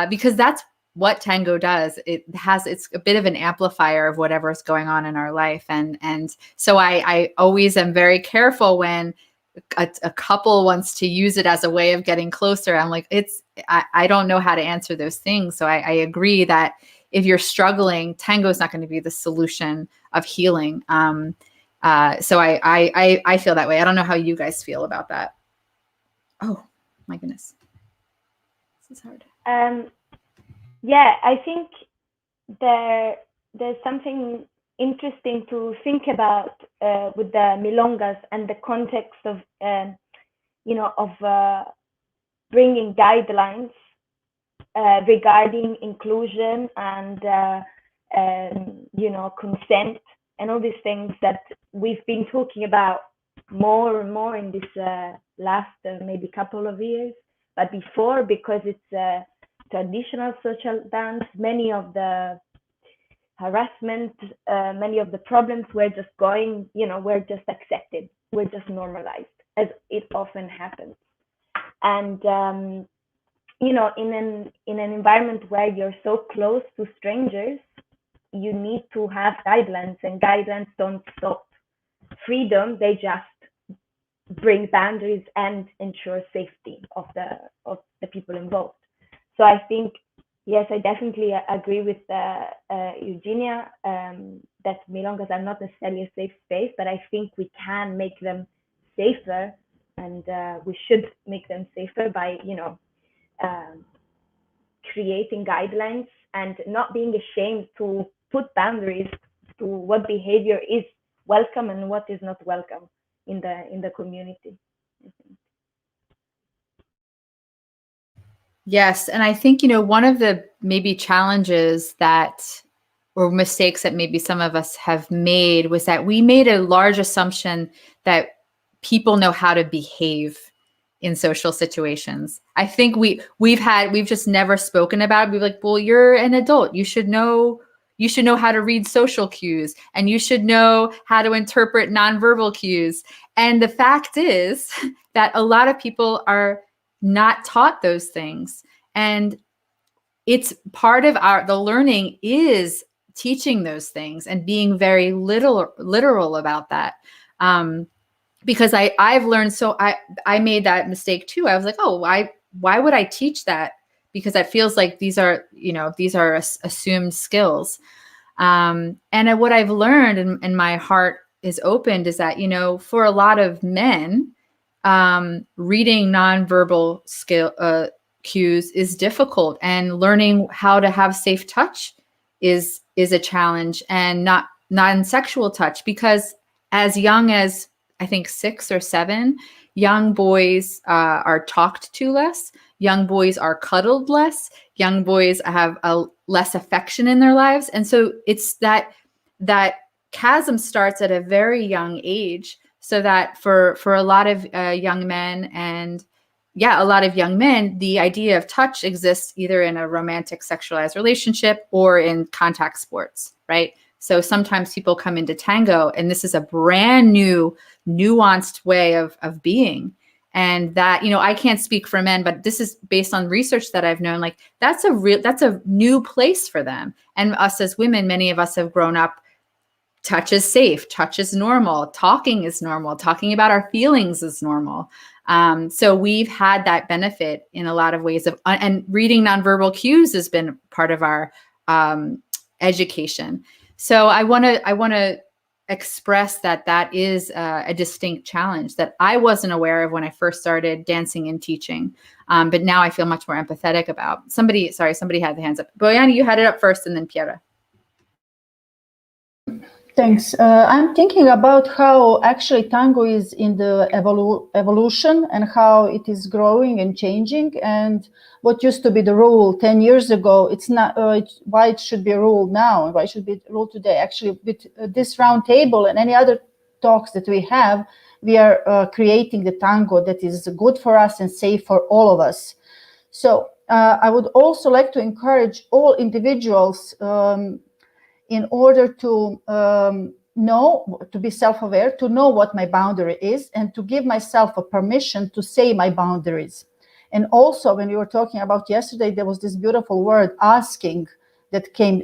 A: because that's what tango does. It's a bit of an amplifier of whatever's going on in our life. And so I always am very careful when a couple wants to use it as a way of getting closer. I'm like, I don't know how to answer those things. So I agree that if you're struggling, tango is not going to be the solution of healing. So I feel that way. I don't know how you guys feel about that. Oh my goodness. This is hard.
D: Yeah, I think there's something interesting to think about with the milongas and the context of bringing guidelines regarding inclusion and consent and all these things that we've been talking about more and more in this last maybe couple of years, but before, because it's a traditional social dance, many of the harassment, many of the problems were just we're just accepted, we're just normalized, as it often happens. And in an environment where you're so close to strangers, you need to have guidelines, and guidelines don't stop freedom, they just bring boundaries and ensure safety of the people involved. So I think, yes, I definitely agree with Eugenia that milongas are not necessarily a safe space, but I think we can make them safer, and we should make them safer by, creating guidelines and not being ashamed to put boundaries to what behavior is welcome and what is not welcome in the community.
A: Yes, and I think, one of the maybe challenges that, or mistakes that maybe some of us have made, was that we made a large assumption that people know how to behave in social situations. I think we've just never spoken about it. We're like, well, you're an adult. You should know how to read social cues, and you should know how to interpret nonverbal cues. And the fact is that a lot of people are not taught those things. And it's part of the learning is teaching those things and being very literal about that. Because I've learned, so I made that mistake too. I was like, oh, why would I teach that? Because it feels like these are assumed skills. And what I've learned, and my heart is opened, is that, for a lot of men, reading nonverbal cues is difficult, and learning how to have safe touch is a challenge, and not non-sexual touch, because as young as I think 6 or 7, young boys are talked to less. Young boys are cuddled less. Young boys have less affection in their lives. And so it's that chasm starts at a very young age, so that for a lot of young men, and a lot of young men, the idea of touch exists either in a romantic sexualized relationship or in contact sports, right? So sometimes people come into tango, and this is a brand new, nuanced way of being. And that, I can't speak for men, but this is based on research that I've known, like that's a new place for them. And us as women, many of us have grown up, touch is safe, touch is normal, talking is normal, talking about our feelings is normal. So we've had that benefit in a lot of ways and reading nonverbal cues has been part of our education. So I want to express that is a distinct challenge that I wasn't aware of when I first started dancing and teaching. But now I feel much more empathetic about. Somebody had the hands up. Boyana, you had it up first, and then Piera.
B: Thanks. I'm thinking about how actually tango is in the evolution, and how it is growing and changing, and what used to be the rule 10 years ago, it's not why it should be a rule now, and why it should be a rule today. Actually, with this round table and any other talks that we have, we are creating the tango that is good for us and safe for all of us. So I would also like to encourage all individuals in order to know, to be self-aware, to know what my boundary is, and to give myself a permission to say my boundaries. And also, when we were talking about yesterday, there was this beautiful word, asking, that came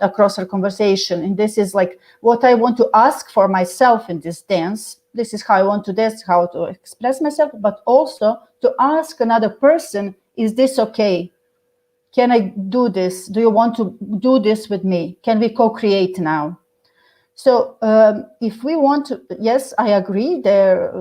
B: across our conversation. And this is like what I want to ask for myself in this dance. This is how I want to dance, how to express myself, but also to ask another person, is this okay? Can I do this? Do you want to do this with me? Can we co-create now? So if we want to, yes, I agree,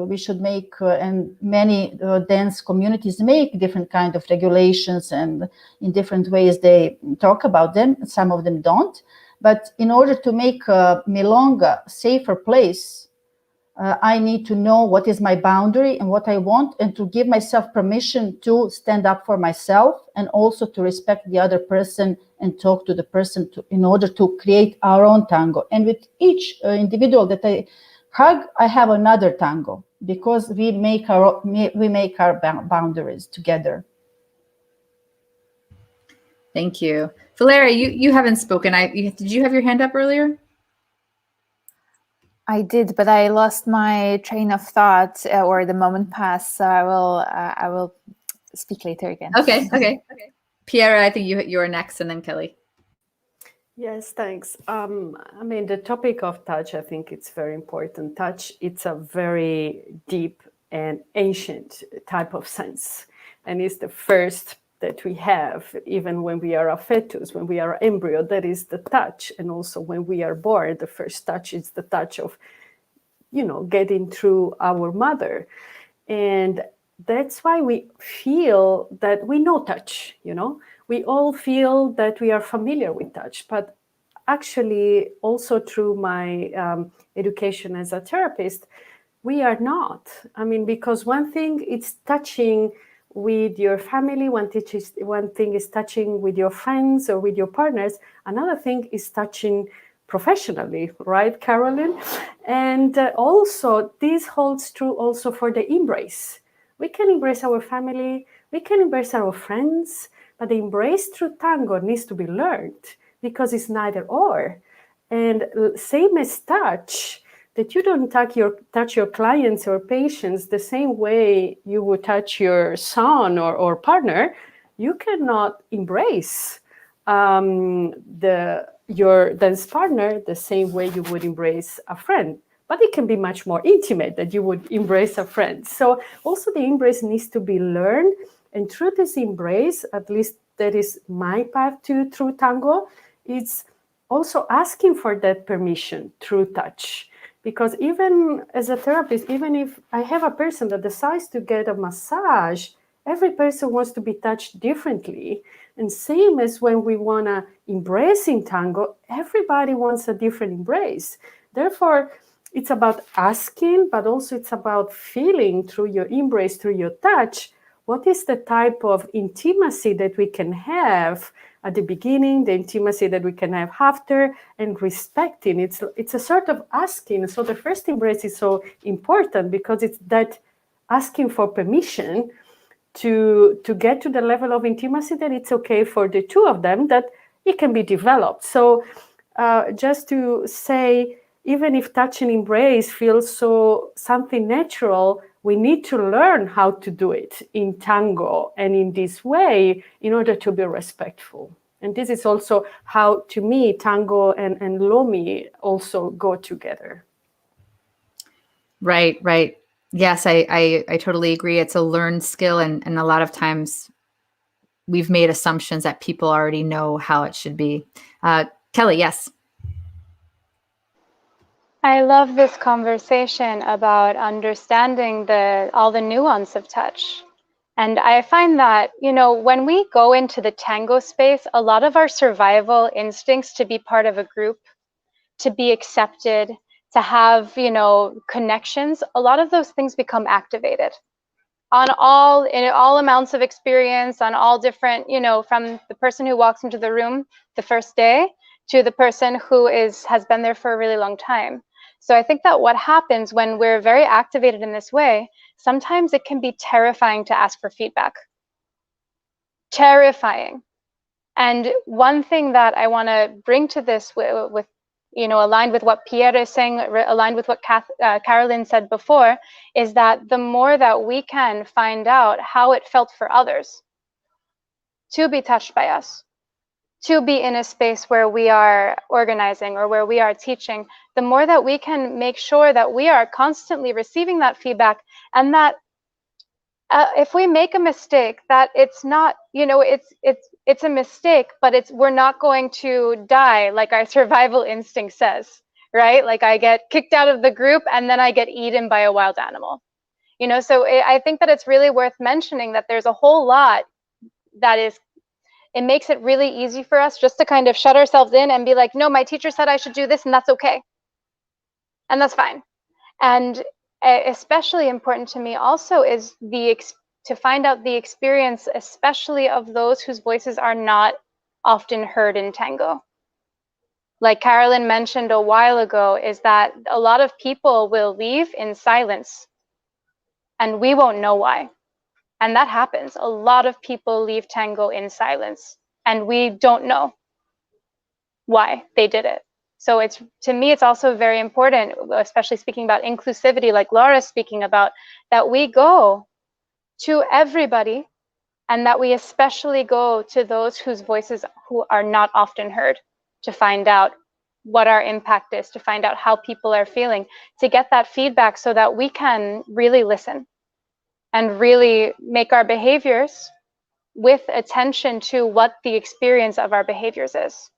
B: we should make, and many dance communities make different kind of regulations, and in different ways they talk about them. Some of them don't. But in order to make Milonga a safer place, I need to know what is my boundary and what I want, and to give myself permission to stand up for myself, and also to respect the other person and talk to the person in order to create our own tango. And with each individual that I hug, I have another tango, because we make our boundaries together.
A: Thank you. Valeria, you haven't spoken. Did you have your hand up earlier?
C: I did, but I lost my train of thought, or the moment passed. So I will speak later again.
A: Okay. Piera, I think you're next, and then Kelly.
G: Yes, thanks. I mean, the topic of touch, I think it's very important. Touch, it's a very deep and ancient type of sense, and it's the first that we have, even when we are a fetus, when we are an embryo, that is the touch. And also when we are born, the first touch is the touch of, getting through our mother. And that's why we feel that we know touch, we all feel that we are familiar with touch, but actually also through my education as a therapist, we are not. I mean, because one thing is touching with your family, one thing is touching with your friends or with your partners, another thing is touching professionally, right, Carolyn? And also this holds true also for the embrace. We can embrace our family, we can embrace our friends, but the embrace through tango needs to be learned because it's neither or. And same as touch, that you don't touch your clients or patients the same way you would touch your son or partner, you cannot embrace your dance partner the same way you would embrace a friend. But it can be much more intimate that you would embrace a friend. So also the embrace needs to be learned. And through this embrace, at least that is my path through tango, it's also asking for that permission through touch. Because even as a therapist, even if I have a person that decides to get a massage, every person wants to be touched differently. And same as when we want to embrace in tango, everybody wants a different embrace. Therefore, it's about asking, but also it's about feeling through your embrace, through your touch, what is the type of intimacy that we can have at the beginning, the intimacy that we can have after, and respecting. It's a sort of asking. So the first embrace is so important because it's that asking for permission to get to the level of intimacy that it's okay for the two of them, that it can be developed. So just to say, even if touch and embrace feels so something natural, we need to learn how to do it in tango and in this way in order to be respectful. And this is also how, to me, tango and lomi also go together.
A: Right, right. Yes, I totally agree. It's a learned skill, and a lot of times we've made assumptions that people already know how it should be. Kelly, yes.
E: I love this conversation about understanding all the nuance of touch. And I find that, when we go into the tango space, a lot of our survival instincts to be part of a group, to be accepted, to have, connections, a lot of those things become activated in all amounts of experience, on all different, from the person who walks into the room the first day to the person who has been there for a really long time. So I think that what happens when we're very activated in this way, sometimes it can be terrifying to ask for feedback. Terrifying. And one thing that I want to bring to this with aligned with what Pierre is saying, aligned with what Carolyn said before, is that the more that we can find out how it felt for others to be touched by us, to be in a space where we are organizing or where we are teaching, the more that we can make sure that we are constantly receiving that feedback, and that if we make a mistake, that it's not, it's a mistake, but we're not going to die like our survival instinct says, right? Like I get kicked out of the group and then I get eaten by a wild animal. So I think that it's really worth mentioning that there's a whole lot that it makes it really easy for us just to kind of shut ourselves in and be like, no, my teacher said I should do this and that's okay. And that's fine. And especially important to me also is to find out the experience, especially of those whose voices are not often heard in tango. Like Carolyn mentioned a while ago, is that a lot of people will leave in silence and we won't know why. And that happens. A lot of people leave tango in silence and we don't know why they did it. So to me, it's also very important, especially speaking about inclusivity, like Laura's speaking about, that we go to everybody and that we especially go to those whose voices who are not often heard, to find out what our impact is, to find out how people are feeling, to get that feedback so that we can really listen and really make our behaviors with attention to what the experience of our behaviors is.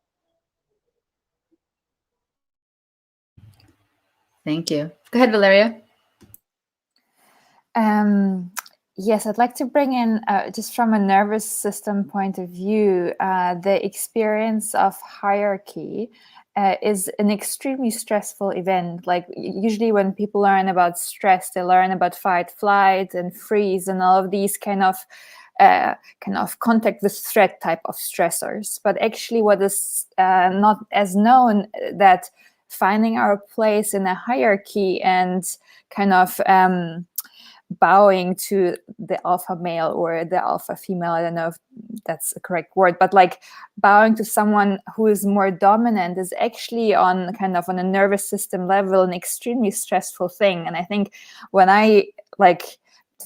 A: Thank you. Go ahead, Valeria.
C: Yes, I'd like to bring in, just from a nervous system point of view, the experience of hierarchy is an extremely stressful event. Like usually when people learn about stress, they learn about fight, flight, and freeze, and all of these kind of contact with threat type of stressors. But actually, what is not as known, that finding our place in a hierarchy and kind of bowing to the alpha male or the alpha female, I don't know if that's a correct word, but like bowing to someone who is more dominant is actually on kind of on a nervous system level an extremely stressful thing. And I think when I like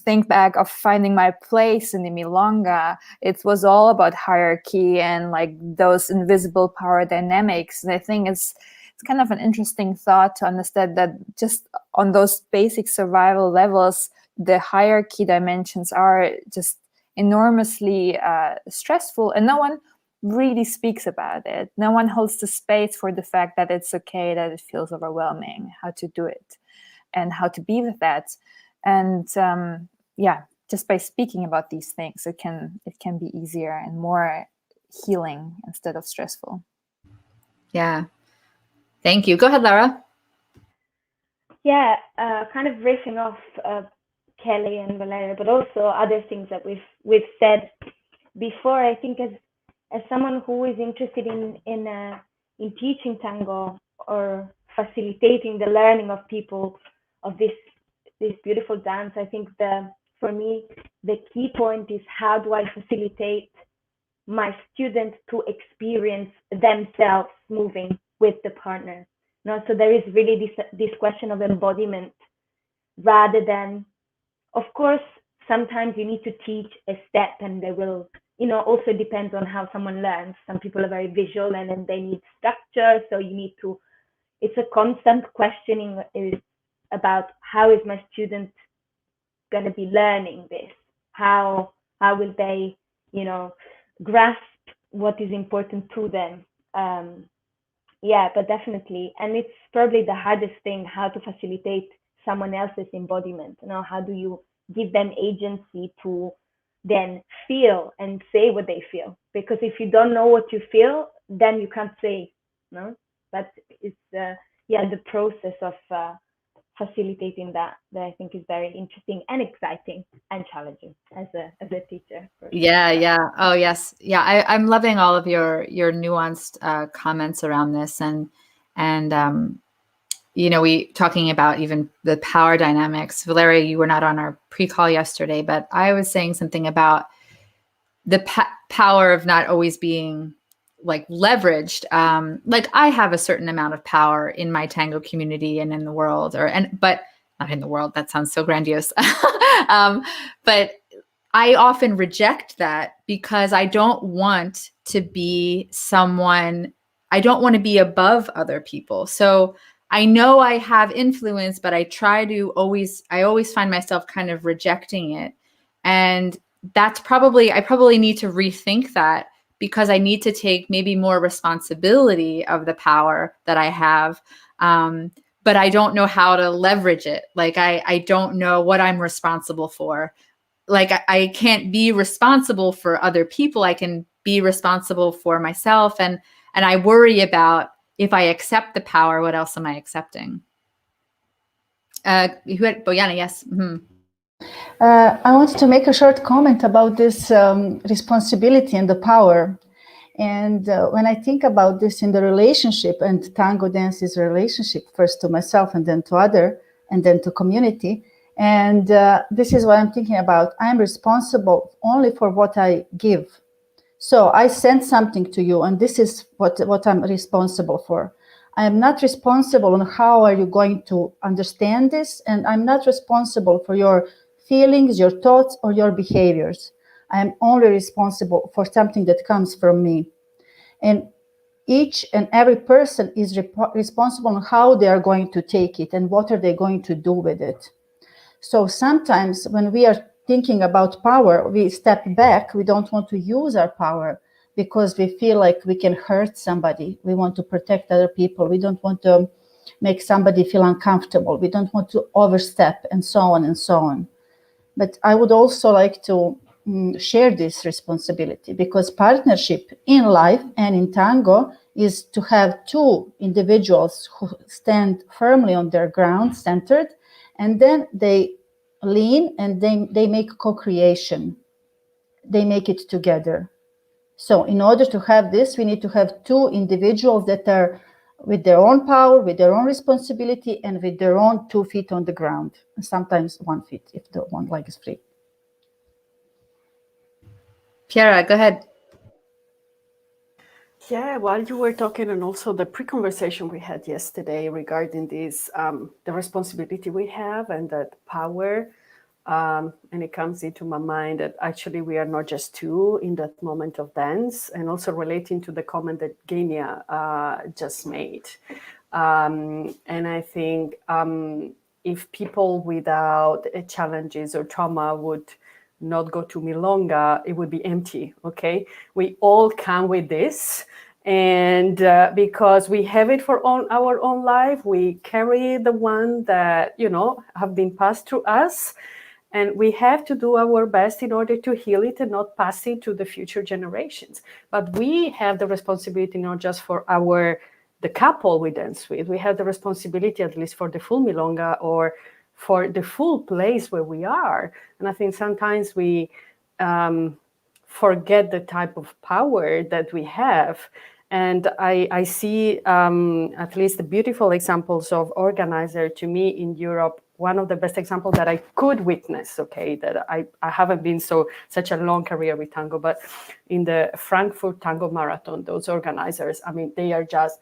C: think back of finding my place in the Milonga, it was all about hierarchy and like those invisible power dynamics. And I think it's kind of an interesting thought to understand that just on those basic survival levels, the hierarchy dimensions are just enormously stressful, and no one really speaks about it. No one holds the space for the fact that it's okay, that it feels overwhelming, how to do it and how to be with that. And just by speaking about these things, it can be easier and more healing instead of stressful.
A: Yeah. Thank you. Go ahead, Laura.
D: Yeah, kind of riffing off Kelly and Valeria, but also other things that we've said before. I think as someone who is interested in teaching tango or facilitating the learning of people of this beautiful dance, I think for me the key point is, how do I facilitate my students to experience themselves moving with the partner? No, so there is really this question of embodiment, rather than, of course, sometimes you need to teach a step, and they will, also depends on how someone learns. Some people are very visual and then they need structure. So you need to, it's a constant questioning about how is my student going to be learning this? How will they, grasp what is important to them? Yeah, but definitely. And it's probably the hardest thing, how to facilitate someone else's embodiment. How do you give them agency to then feel and say what they feel? Because if you don't know what you feel, then you can't say, no? But it's, the process of facilitating that I think is very interesting and exciting and challenging as a teacher.
A: Yeah. Oh, yes. Yeah, I'm loving all of your nuanced comments around this, and we talking about even the power dynamics. Valeria, you were not on our pre-call yesterday, but I was saying something about the power of not always being like leveraged. Like I have a certain amount of power in my tango community and in the world, but not in the world. That sounds so grandiose. But I often reject that because I don't want to be someone, I don't want to be above other people. So I know I have influence, but I always find myself kind of rejecting it. And I probably need to rethink that, because I need to take maybe more responsibility of the power that I have. But I don't know how to leverage it. Like I don't know what I'm responsible for. Like I can't be responsible for other people. I can be responsible for myself. And I worry about, if I accept the power, what else am I accepting? You had Bojana, yes. Mm-hmm.
B: I want to make a short comment about this responsibility and the power. And when I think about this in the relationship, and tango dance is a relationship, first to myself and then to other, and then to community. And this is what I'm thinking about. I'm responsible only for what I give. So I send something to you, and this is what I'm responsible for. I am not responsible on how are you going to understand this, and I'm not responsible for your feelings, your thoughts, or your behaviors. I am only responsible for something that comes from me. And each and every person is responsible on how they are going to take it and what are they going to do with it. So sometimes when we are thinking about power, we step back. We don't want to use our power because we feel like we can hurt somebody. We want to protect other people. We don't want to make somebody feel uncomfortable. We don't want to overstep, and so on and so on. But I would also like to share this responsibility, because partnership in life and in tango is to have two individuals who stand firmly on their ground, centered, and then they lean and they make co-creation. They make it together. So in order to have this, we need to have two individuals that are with their own power, with their own responsibility, and with their own 2 feet on the ground, and sometimes 1 foot if the one leg is free.
A: Piera, go ahead.
G: Yeah, while you were talking, and also the pre-conversation we had yesterday regarding this, the responsibility we have and that power, and it comes into my mind that actually we are not just two in that moment of dance, and also relating to the comment that Genia just made. And I think if people without challenges or trauma would not go to Milonga, it would be empty, okay? We all come with this, and because we have it for our own life, we carry the one that, you know, have been passed through us, and we have to do our best in order to heal it and not pass it to the future generations. But we have the responsibility not just for the couple we dance with, we have the responsibility at least for the full Milonga or for the full place where we are. And I think sometimes we forget the type of power that we have. And I see at least the beautiful examples of organizer to me in Europe. One of the best examples that I could witness, okay, that I haven't been such a long career with tango, but in the Frankfurt Tango Marathon, those organizers, I mean, they are just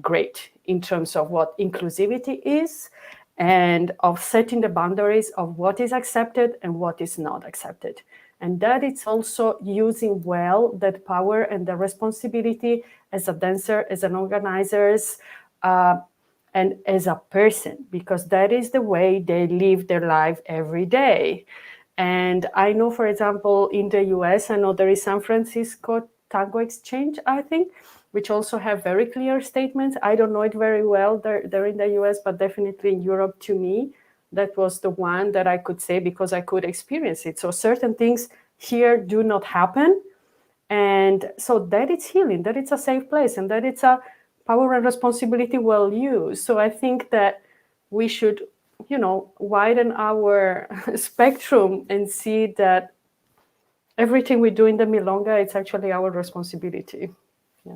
G: great in terms of what inclusivity is, and of setting the boundaries of what is accepted and what is not accepted. And that it's also using well that power and the responsibility as a dancer, as an organizer, and as a person, because that is the way they live their life every day. And I know, for example, in the US, I know there is San Francisco Tango Exchange, I think, which also have very clear statements. I don't know it very well there in the US, but definitely in Europe, to me, that was the one that I could say because I could experience it. So certain things here do not happen. And so that it's healing, that it's a safe place, and that it's a power and responsibility well used. So I think that we should, you know, widen our spectrum and see that everything we do in the Milonga, it's actually our responsibility. Yeah.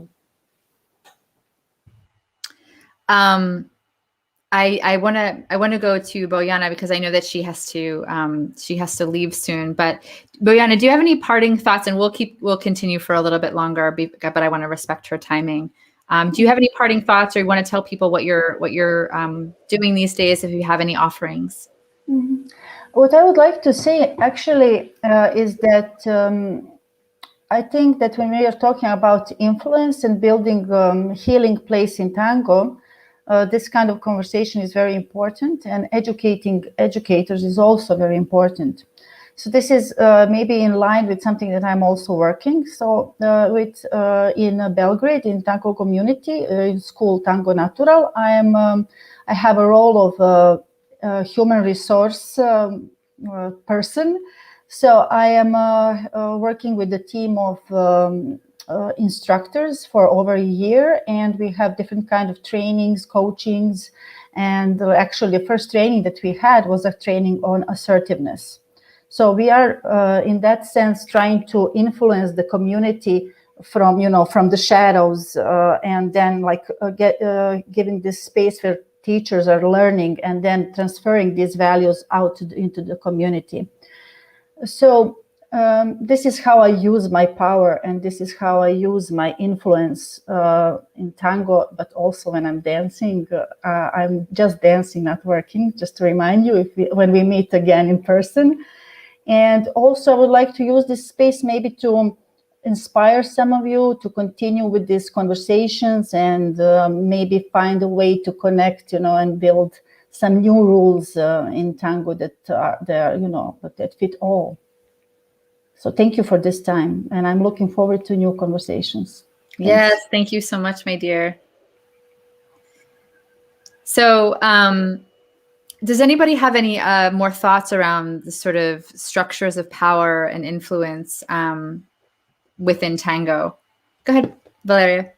A: I want to go to Bojana because I know that she has to leave soon. But Bojana, do you have any parting thoughts? And we'll continue for a little bit longer, but I want to respect her timing. Do you have any parting thoughts, or you want to tell people what you're doing these days, if you have any offerings?
B: Mm-hmm. What I would like to say actually is that I think that when we are talking about influence and building healing place in tango, this kind of conversation is very important, and educating educators is also very important. So this is maybe in line with something that I'm also working. So in Belgrade, in tango community, in school Tango Natural, I have a role of human resource person. So I am working with a team of instructors for over a year, and we have different kind of trainings, coachings, and actually the first training that we had was a training on assertiveness. So we are in that sense trying to influence the community from the shadows, and then giving this space where teachers are learning and then transferring these values out into the community. So this is how I use my power, and this is how I use my influence in tango, but also when I'm dancing. I'm just dancing, not working, just to remind you when we meet again in person. And also I would like to use this space maybe to inspire some of you to continue with these conversations, and maybe find a way to connect, and build some new rules in tango that are there, that fit all. So thank you for this time, and I'm looking forward to new conversations. Thanks.
A: Yes, thank you so much, my dear. So Does anybody have any more thoughts around the sort of structures of power and influence within tango? Go ahead, Valeria.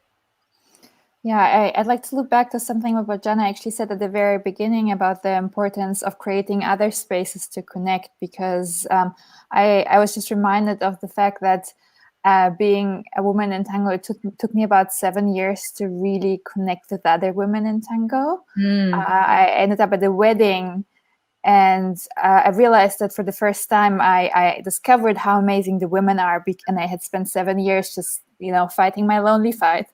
C: Yeah, I'd like to look back to something what Jana actually said at the very beginning about the importance of creating other spaces to connect, because I was just reminded of the fact that being a woman in tango, it took me about 7 years to really connect with other women in tango. I ended up at a wedding, and I realized that for the first time I discovered how amazing the women are, and I had spent 7 years just, fighting my lonely fight.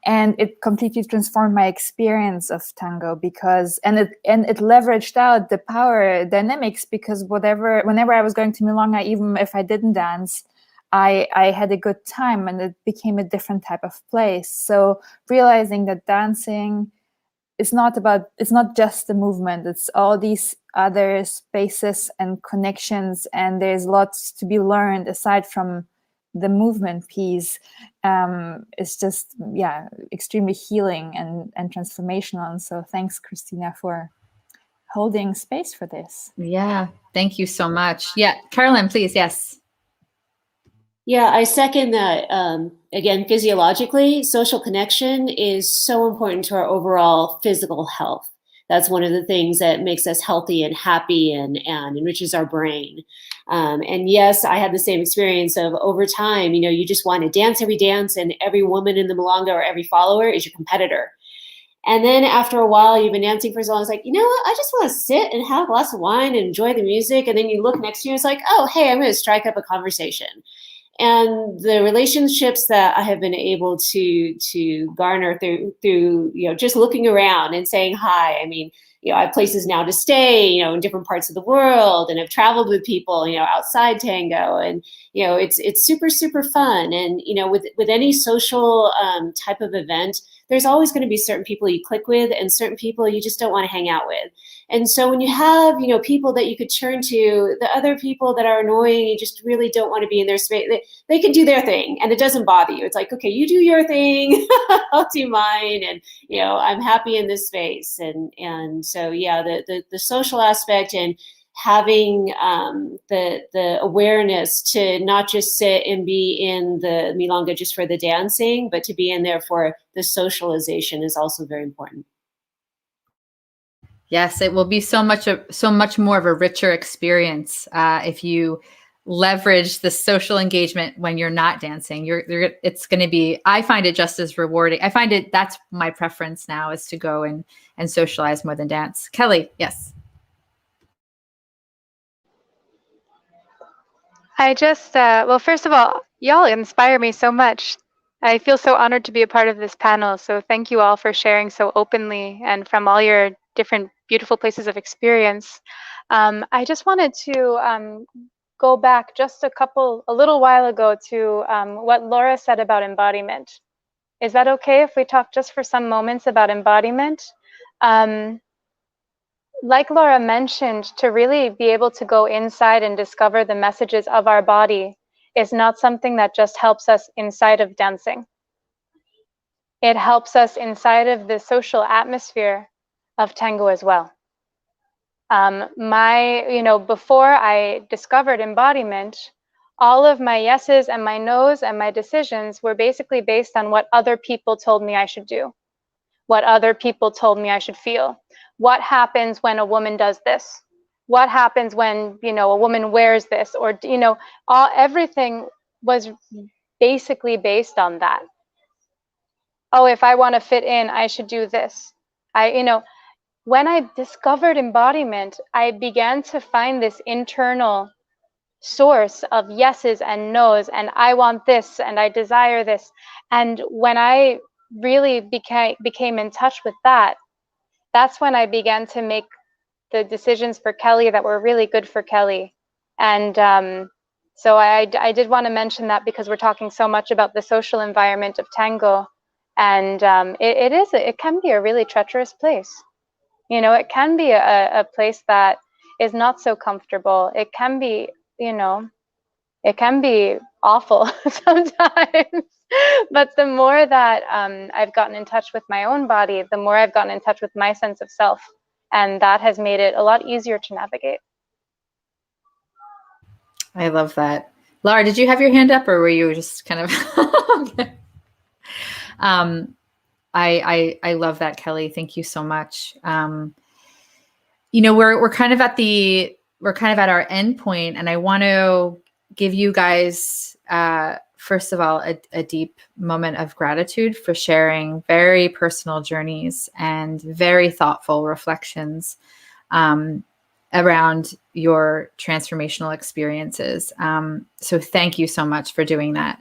C: And it completely transformed my experience of tango, because it leveraged out the power dynamics, because whenever I was going to milonga, even if I didn't dance, I had a good time, and it became a different type of place. So realizing that dancing is not just the movement, it's all these other spaces and connections, and there's lots to be learned aside from the movement piece. It's just, extremely healing and transformational. And so thanks, Christina, for holding space for this.
A: Yeah, thank you so much. Yeah, Carolyn, please. Yes.
F: Yeah, I second that. Again, physiologically, social connection is so important to our overall physical health. That's one of the things that makes us healthy and happy and enriches our brain. And yes, I had the same experience of over time, you just want to dance every dance, and every woman in the milonga or every follower is your competitor. And then after a while, you've been dancing for so long, it's like, you know what, I just want to sit and have a glass of wine and enjoy the music. And then you look next to you, it's like, oh, hey, I'm going to strike up a conversation. And the relationships that I have been able to garner through just looking around and saying hi. I mean, I have places now to stay, in different parts of the world, and I've traveled with people, outside tango, and it's super, super fun. And with any social type of event, there's always going to be certain people you click with and certain people you just don't want to hang out with. And so when you have, people that you could turn to, the other people that are annoying, you just really don't want to be in their space, they can do their thing and it doesn't bother you. It's like, okay, you do your thing, I'll do mine. And, I'm happy in this space. And so, yeah, the social aspect and having the awareness to not just sit and be in the milonga just for the dancing, but to be in there for the socialization is also very important.
A: Yes, it will be so much more of a richer experience if you leverage the social engagement when you're not dancing. It's going to be, I find it just as rewarding. I find that's my preference now, is to go and socialize more than dance. Kelly, yes.
E: I just, well, first of all, y'all inspire me so much. I feel so honored to be a part of this panel. So thank you all for sharing so openly and from all your different beautiful places of experience. I just wanted to go back just a little while ago to what Laura said about embodiment. Is that okay if we talk just for some moments about embodiment? Like Laura mentioned, to really be able to go inside and discover the messages of our body is not something that just helps us inside of dancing. It helps us inside of the social atmosphere of tango as well. Before I discovered embodiment, all of my yeses and my nos and my decisions were basically based on what other people told me I should do, what other people told me I should feel. What happens when a woman does this? What happens when, a woman wears this? Or, everything was basically based on that. Oh, if I want to fit in, I should do this. When I discovered embodiment, I began to find this internal source of yeses and nos, and I want this, and I desire this. And when I really became in touch with that, that's when I began to make the decisions for Kelly that were really good for Kelly. And so I did want to mention that, because we're talking so much about the social environment of tango. And it can be a really treacherous place. It can be a place that is not so comfortable. It can be, it can be awful sometimes. But the more that I've gotten in touch with my own body, the more I've gotten in touch with my sense of self. And that has made it a lot easier to navigate.
A: I love that. Laura, did you have your hand up, or were you just kind of okay. I love that, Kelly. Thank you so much. You know, we're kind of at our end point, and I want to give you guys first of all a deep moment of gratitude for sharing very personal journeys and very thoughtful reflections around your transformational experiences. So thank you so much for doing that.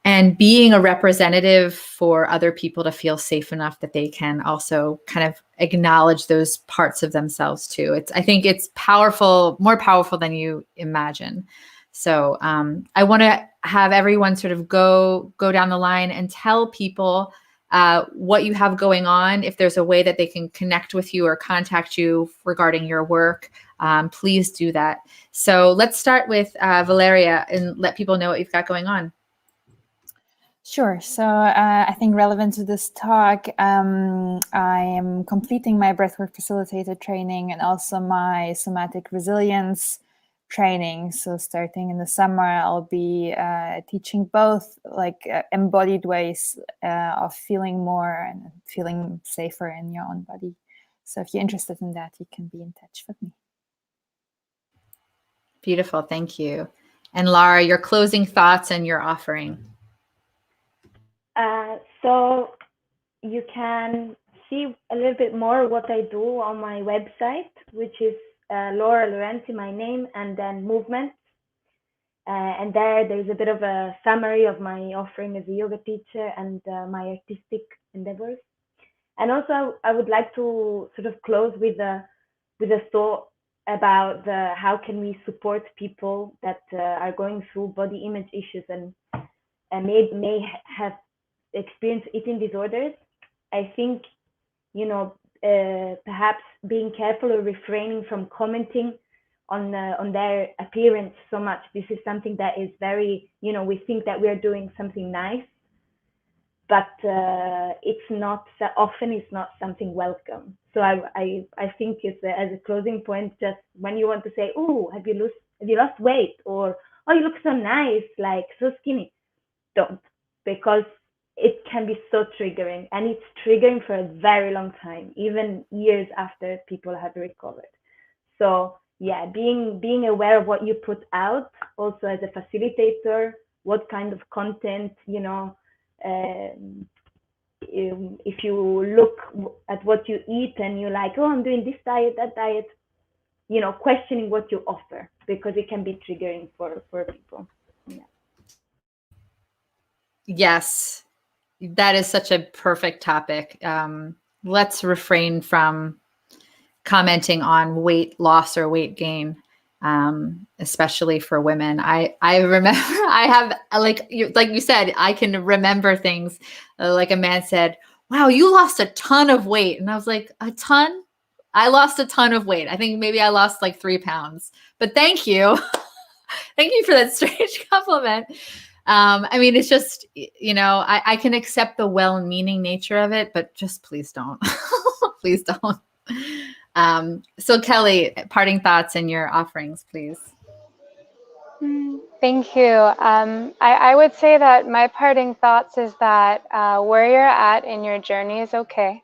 A: And being a representative for other people to feel safe enough that they can also kind of acknowledge those parts of themselves too. I think it's powerful, more powerful than you imagine. So I want to have everyone sort of go down the line and tell people what you have going on. If there's a way that they can connect with you or contact you regarding your work, please do that. So let's start with Valeria and let people know what you've got going on.
C: Sure. So I think relevant to this talk, I am completing my breathwork facilitator training and also my somatic resilience training. So starting in the summer, I'll be teaching both like embodied ways of feeling more and feeling safer in your own body. So if you're interested in that, you can be in touch with me.
A: Beautiful. Thank you. And Laura, your closing thoughts and your offering.
D: So you can see a little bit more what I do on my website, which is Laura Laurenti, my name, and then movements. And there's a bit of a summary of my offering as a yoga teacher and my artistic endeavors. And also, I would like to sort of close with a thought about how can we support people that are going through body image issues and may have experienced eating disorders. I think, you know, perhaps being careful or refraining from commenting on their appearance so much. This is something that is very, you know, we think that we're doing something nice, but it's not, often it's not something welcome. So I think it's as a closing point, just when you want to say, oh, have you lost weight? Or, oh, you look so nice, like so skinny. Don't, because it can be so triggering, and it's triggering for a very long time, even years after people have recovered. So yeah, being aware of what you put out, also as a facilitator, what kind of content, you know, if you look at what you eat and you're like, oh, I'm doing this diet, that diet, you know, questioning what you offer, because it can be triggering for people. Yeah.
A: Yes, that is such a perfect topic. Let's refrain from commenting on weight loss or weight gain, especially for women. I remember I have, like you said, I can remember things like a man said, wow, you lost a ton of weight. And I was like, a ton? I lost a ton of weight. I think maybe I lost like 3 pounds, but thank you. Thank you for that strange compliment. I mean, it's just, you know, I can accept the well-meaning nature of it, but just please don't. Please don't. So Kelly, parting thoughts and your offerings, please.
E: Thank you. I would say that my parting thoughts is that where you're at in your journey is okay.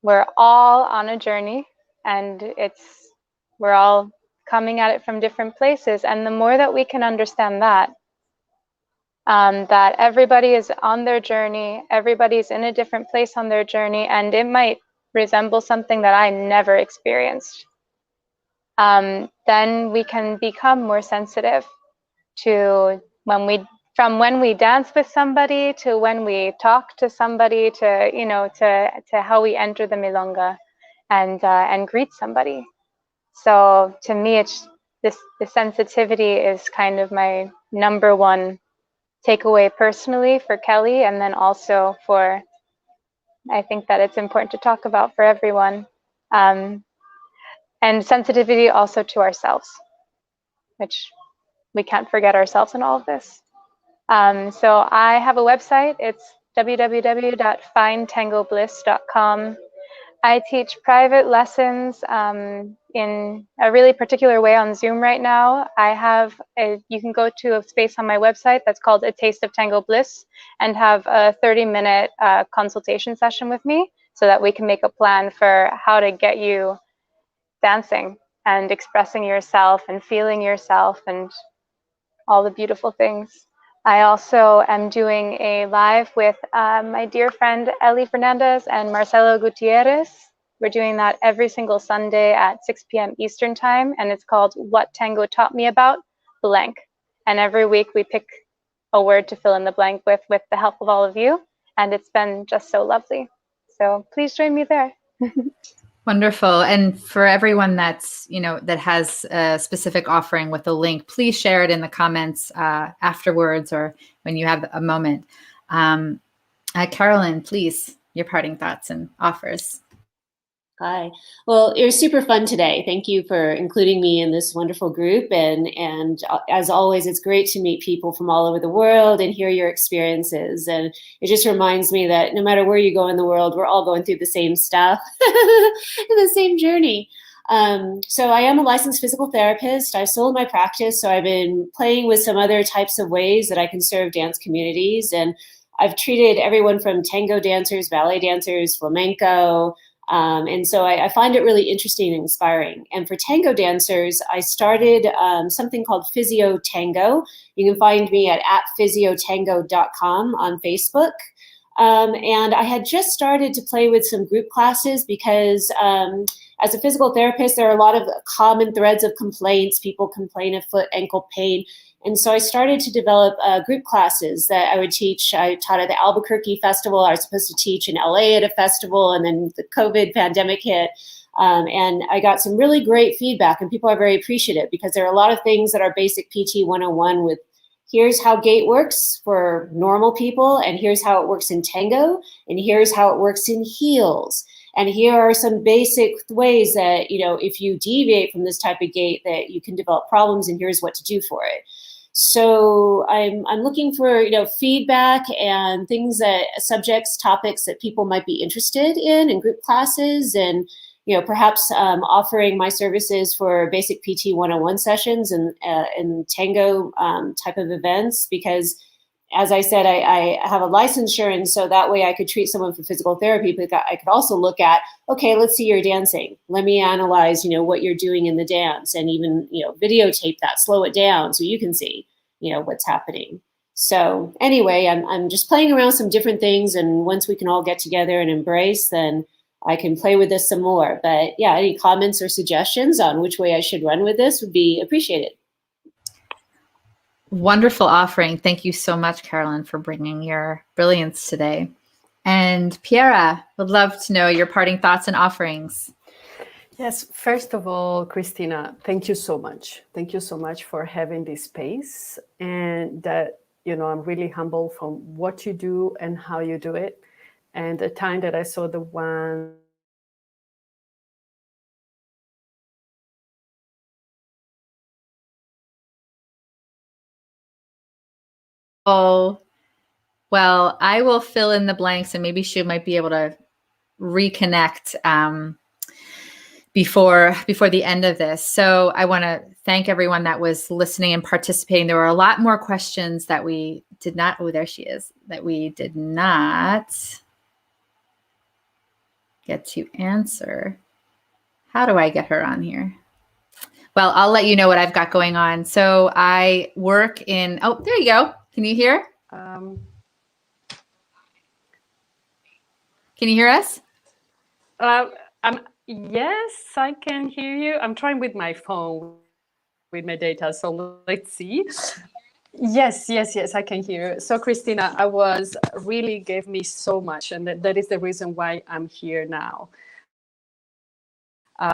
E: We're all on a journey, and we're all coming at it from different places. And the more that we can understand that everybody is on their journey, everybody's in a different place on their journey, and it might resemble something that I never experienced, then we can become more sensitive to from when we dance with somebody to when we talk to somebody to, you know, to how we enter the milonga and greet somebody. So to me, it's the sensitivity is kind of my number one takeaway personally for Kelly, and then also I think that it's important to talk about for everyone, and sensitivity also to ourselves, which we can't forget ourselves in all of this. So I have a website. It's www.findtangobliss.com. I teach private lessons in a really particular way on Zoom right now. You can go to a space on my website that's called A Taste of Tango Bliss and have a 30-minute consultation session with me so that we can make a plan for how to get you dancing and expressing yourself and feeling yourself and all the beautiful things. I also am doing a live with my dear friend Ellie Fernandez and Marcelo Gutierrez. We're doing that every single Sunday at 6 p.m. Eastern time, and it's called What Tango Taught Me About blank. And every week we pick a word to fill in the blank with the help of all of you, and it's been just so lovely. So please join me there.
A: Wonderful. And for everyone that's, that has a specific offering with a link, please share it in the comments afterwards or when you have a moment. Carolyn, please, your parting thoughts and offers.
F: Hi. Well, it was super fun today. Thank you for including me in this wonderful group. And as always, it's great to meet people from all over the world and hear your experiences. And it just reminds me that no matter where you go in the world, we're all going through the same stuff, the same journey. So I am a licensed physical therapist. I've sold my practice, so I've been playing with some other types of ways that I can serve dance communities. And I've treated everyone from tango dancers, ballet dancers, flamenco, and so I find it really interesting and inspiring. And for tango dancers, I started something called Physio Tango. You can find me at physiotango.com on Facebook. And I had just started to play with some group classes because as a physical therapist, there are a lot of common threads of complaints. People complain of foot, ankle pain. And so I started to develop group classes that I would teach. I taught at the Albuquerque Festival. I was supposed to teach in LA at a festival, and then the COVID pandemic hit. And I got some really great feedback, and people are very appreciative because there are a lot of things that are basic PT 101 with here's how gait works for normal people, and here's how it works in tango, and here's how it works in heels. And here are some basic ways that, if you deviate from this type of gait, that you can develop problems, and here's what to do for it. So I'm looking for, feedback and things subjects, topics that people might be interested in group classes, and, perhaps offering my services for basic PT 101 sessions and tango type of events, because as I said, I have a licensure, and so that way I could treat someone for physical therapy, but I could also look at, okay, let's see your dancing. Let me analyze, what you're doing in the dance, and even, videotape that, slow it down so you can see, what's happening. So anyway, I'm just playing around with some different things, and once we can all get together and embrace, then I can play with this some more. But yeah, any comments or suggestions on which way I should run with this would be appreciated.
A: Wonderful offering. Thank you so much, Carolyn, for bringing your brilliance today. And Piera, would love to know your parting thoughts and offerings.
G: Yes, first of all, Christina, thank you so much. Thank you so much for having this space, and that, I'm really humble from what you do and how you do it. And the time that I saw the one
A: Oh, well, I will fill in the blanks, and maybe she might be able to reconnect before the end of this. So I want to thank everyone that was listening and participating. There were a lot more questions that we did not, oh, there she is, that we did not get to answer. How do I get her on here? Well, I'll let you know what I've got going on. So I work in, oh, there you go. Can you hear? Can you hear us?
G: Yes, I can hear you. I'm trying with my phone, with my data. So let's see. Yes, I can hear you. So Christina, really gave me so much, and that is the reason why I'm here now.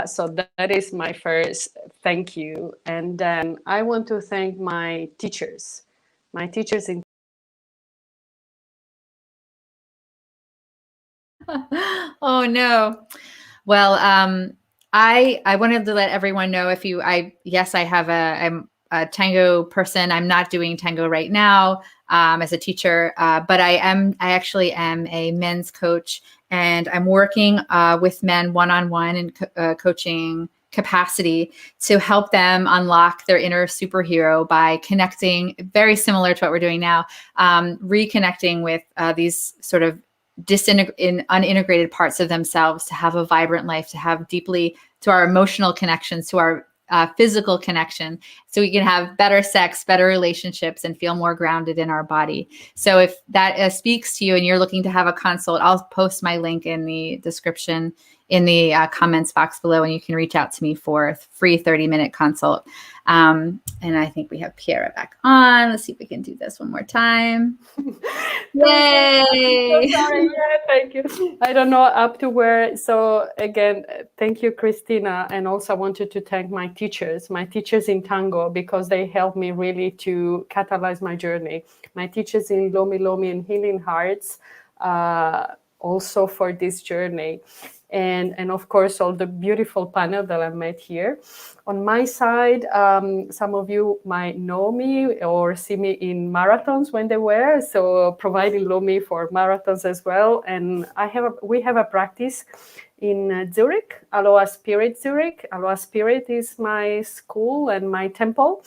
G: So that is my first thank you. And then I want to thank my teachers in
A: Oh no. Well, I wanted to let everyone know I'm a tango person. I'm not doing tango right now as a teacher, but I actually am a men's coach and I'm working with men one-on-one in coaching capacity to help them unlock their inner superhero by connecting, very similar to what we're doing now, reconnecting with these sort of unintegrated parts of themselves to have a vibrant life, to have deeply to our emotional connections, to our physical connection, so we can have better sex, better relationships, and feel more grounded in our body. So if that speaks to you and you're looking to have a consult, I'll post my link in the description in the comments box below, and you can reach out to me for a free 30-minute consult. And I think we have Piera back on. Let's see if we can do this one more time. Yay!
G: So sorry. Yeah, thank you. I don't know up to where. So again, thank you, Christina. And also I wanted to thank my teachers in Tango, because they helped me really to catalyze my journey. My teachers in Lomi Lomi and Healing Hearts, also for this journey. And of course, all the beautiful panel that I met here. On my side, some of you might know me or see me in marathons when they were, so providing Lomi for marathons as well. And we have a practice in Zurich, Aloha Spirit Zurich. Aloha Spirit is my school and my temple.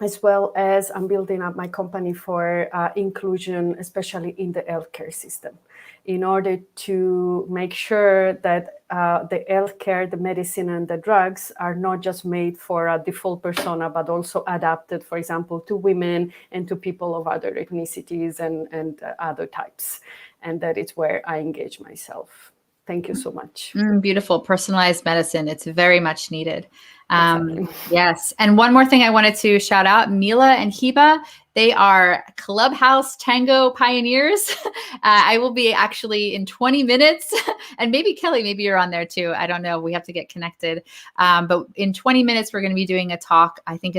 G: As well as I'm building up my company for inclusion, especially in the healthcare system, in order to make sure that the healthcare, the medicine, and the drugs are not just made for a default persona, but also adapted, for example, to women and to people of other ethnicities and other types. And that is where I engage myself. Thank you so much.
A: Beautiful. Personalized medicine. It's very much needed.
G: Exactly.
A: Yes. And one more thing I wanted to shout out, Mila and Hiba. They are Clubhouse Tango pioneers. I will be actually in 20 minutes, and maybe Kelly, maybe you're on there too. I don't know. We have to get connected. But in 20 minutes, we're going to be doing a talk. I think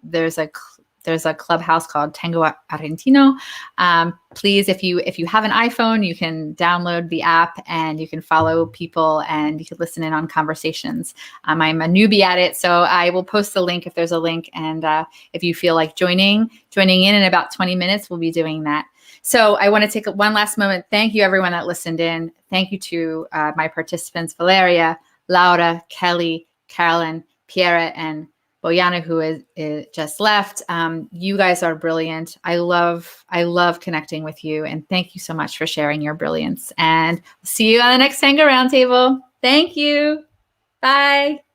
A: there's a clubhouse called Tango Argentino. Please, if you have an iPhone, you can download the app and you can follow people and you can listen in on conversations. I'm a newbie at it, so I will post the link if there's a link. And if you feel like joining in about 20 minutes, we'll be doing that. So I want to take one last moment. Thank you, everyone that listened in. Thank you to my participants, Valeria, Laura, Kelly, Carolyn, Piera, and Boyana, who is just left. You guys are brilliant. I love connecting with you, and thank you so much for sharing your brilliance. And see you on the next Tango Roundtable. Thank you. Bye.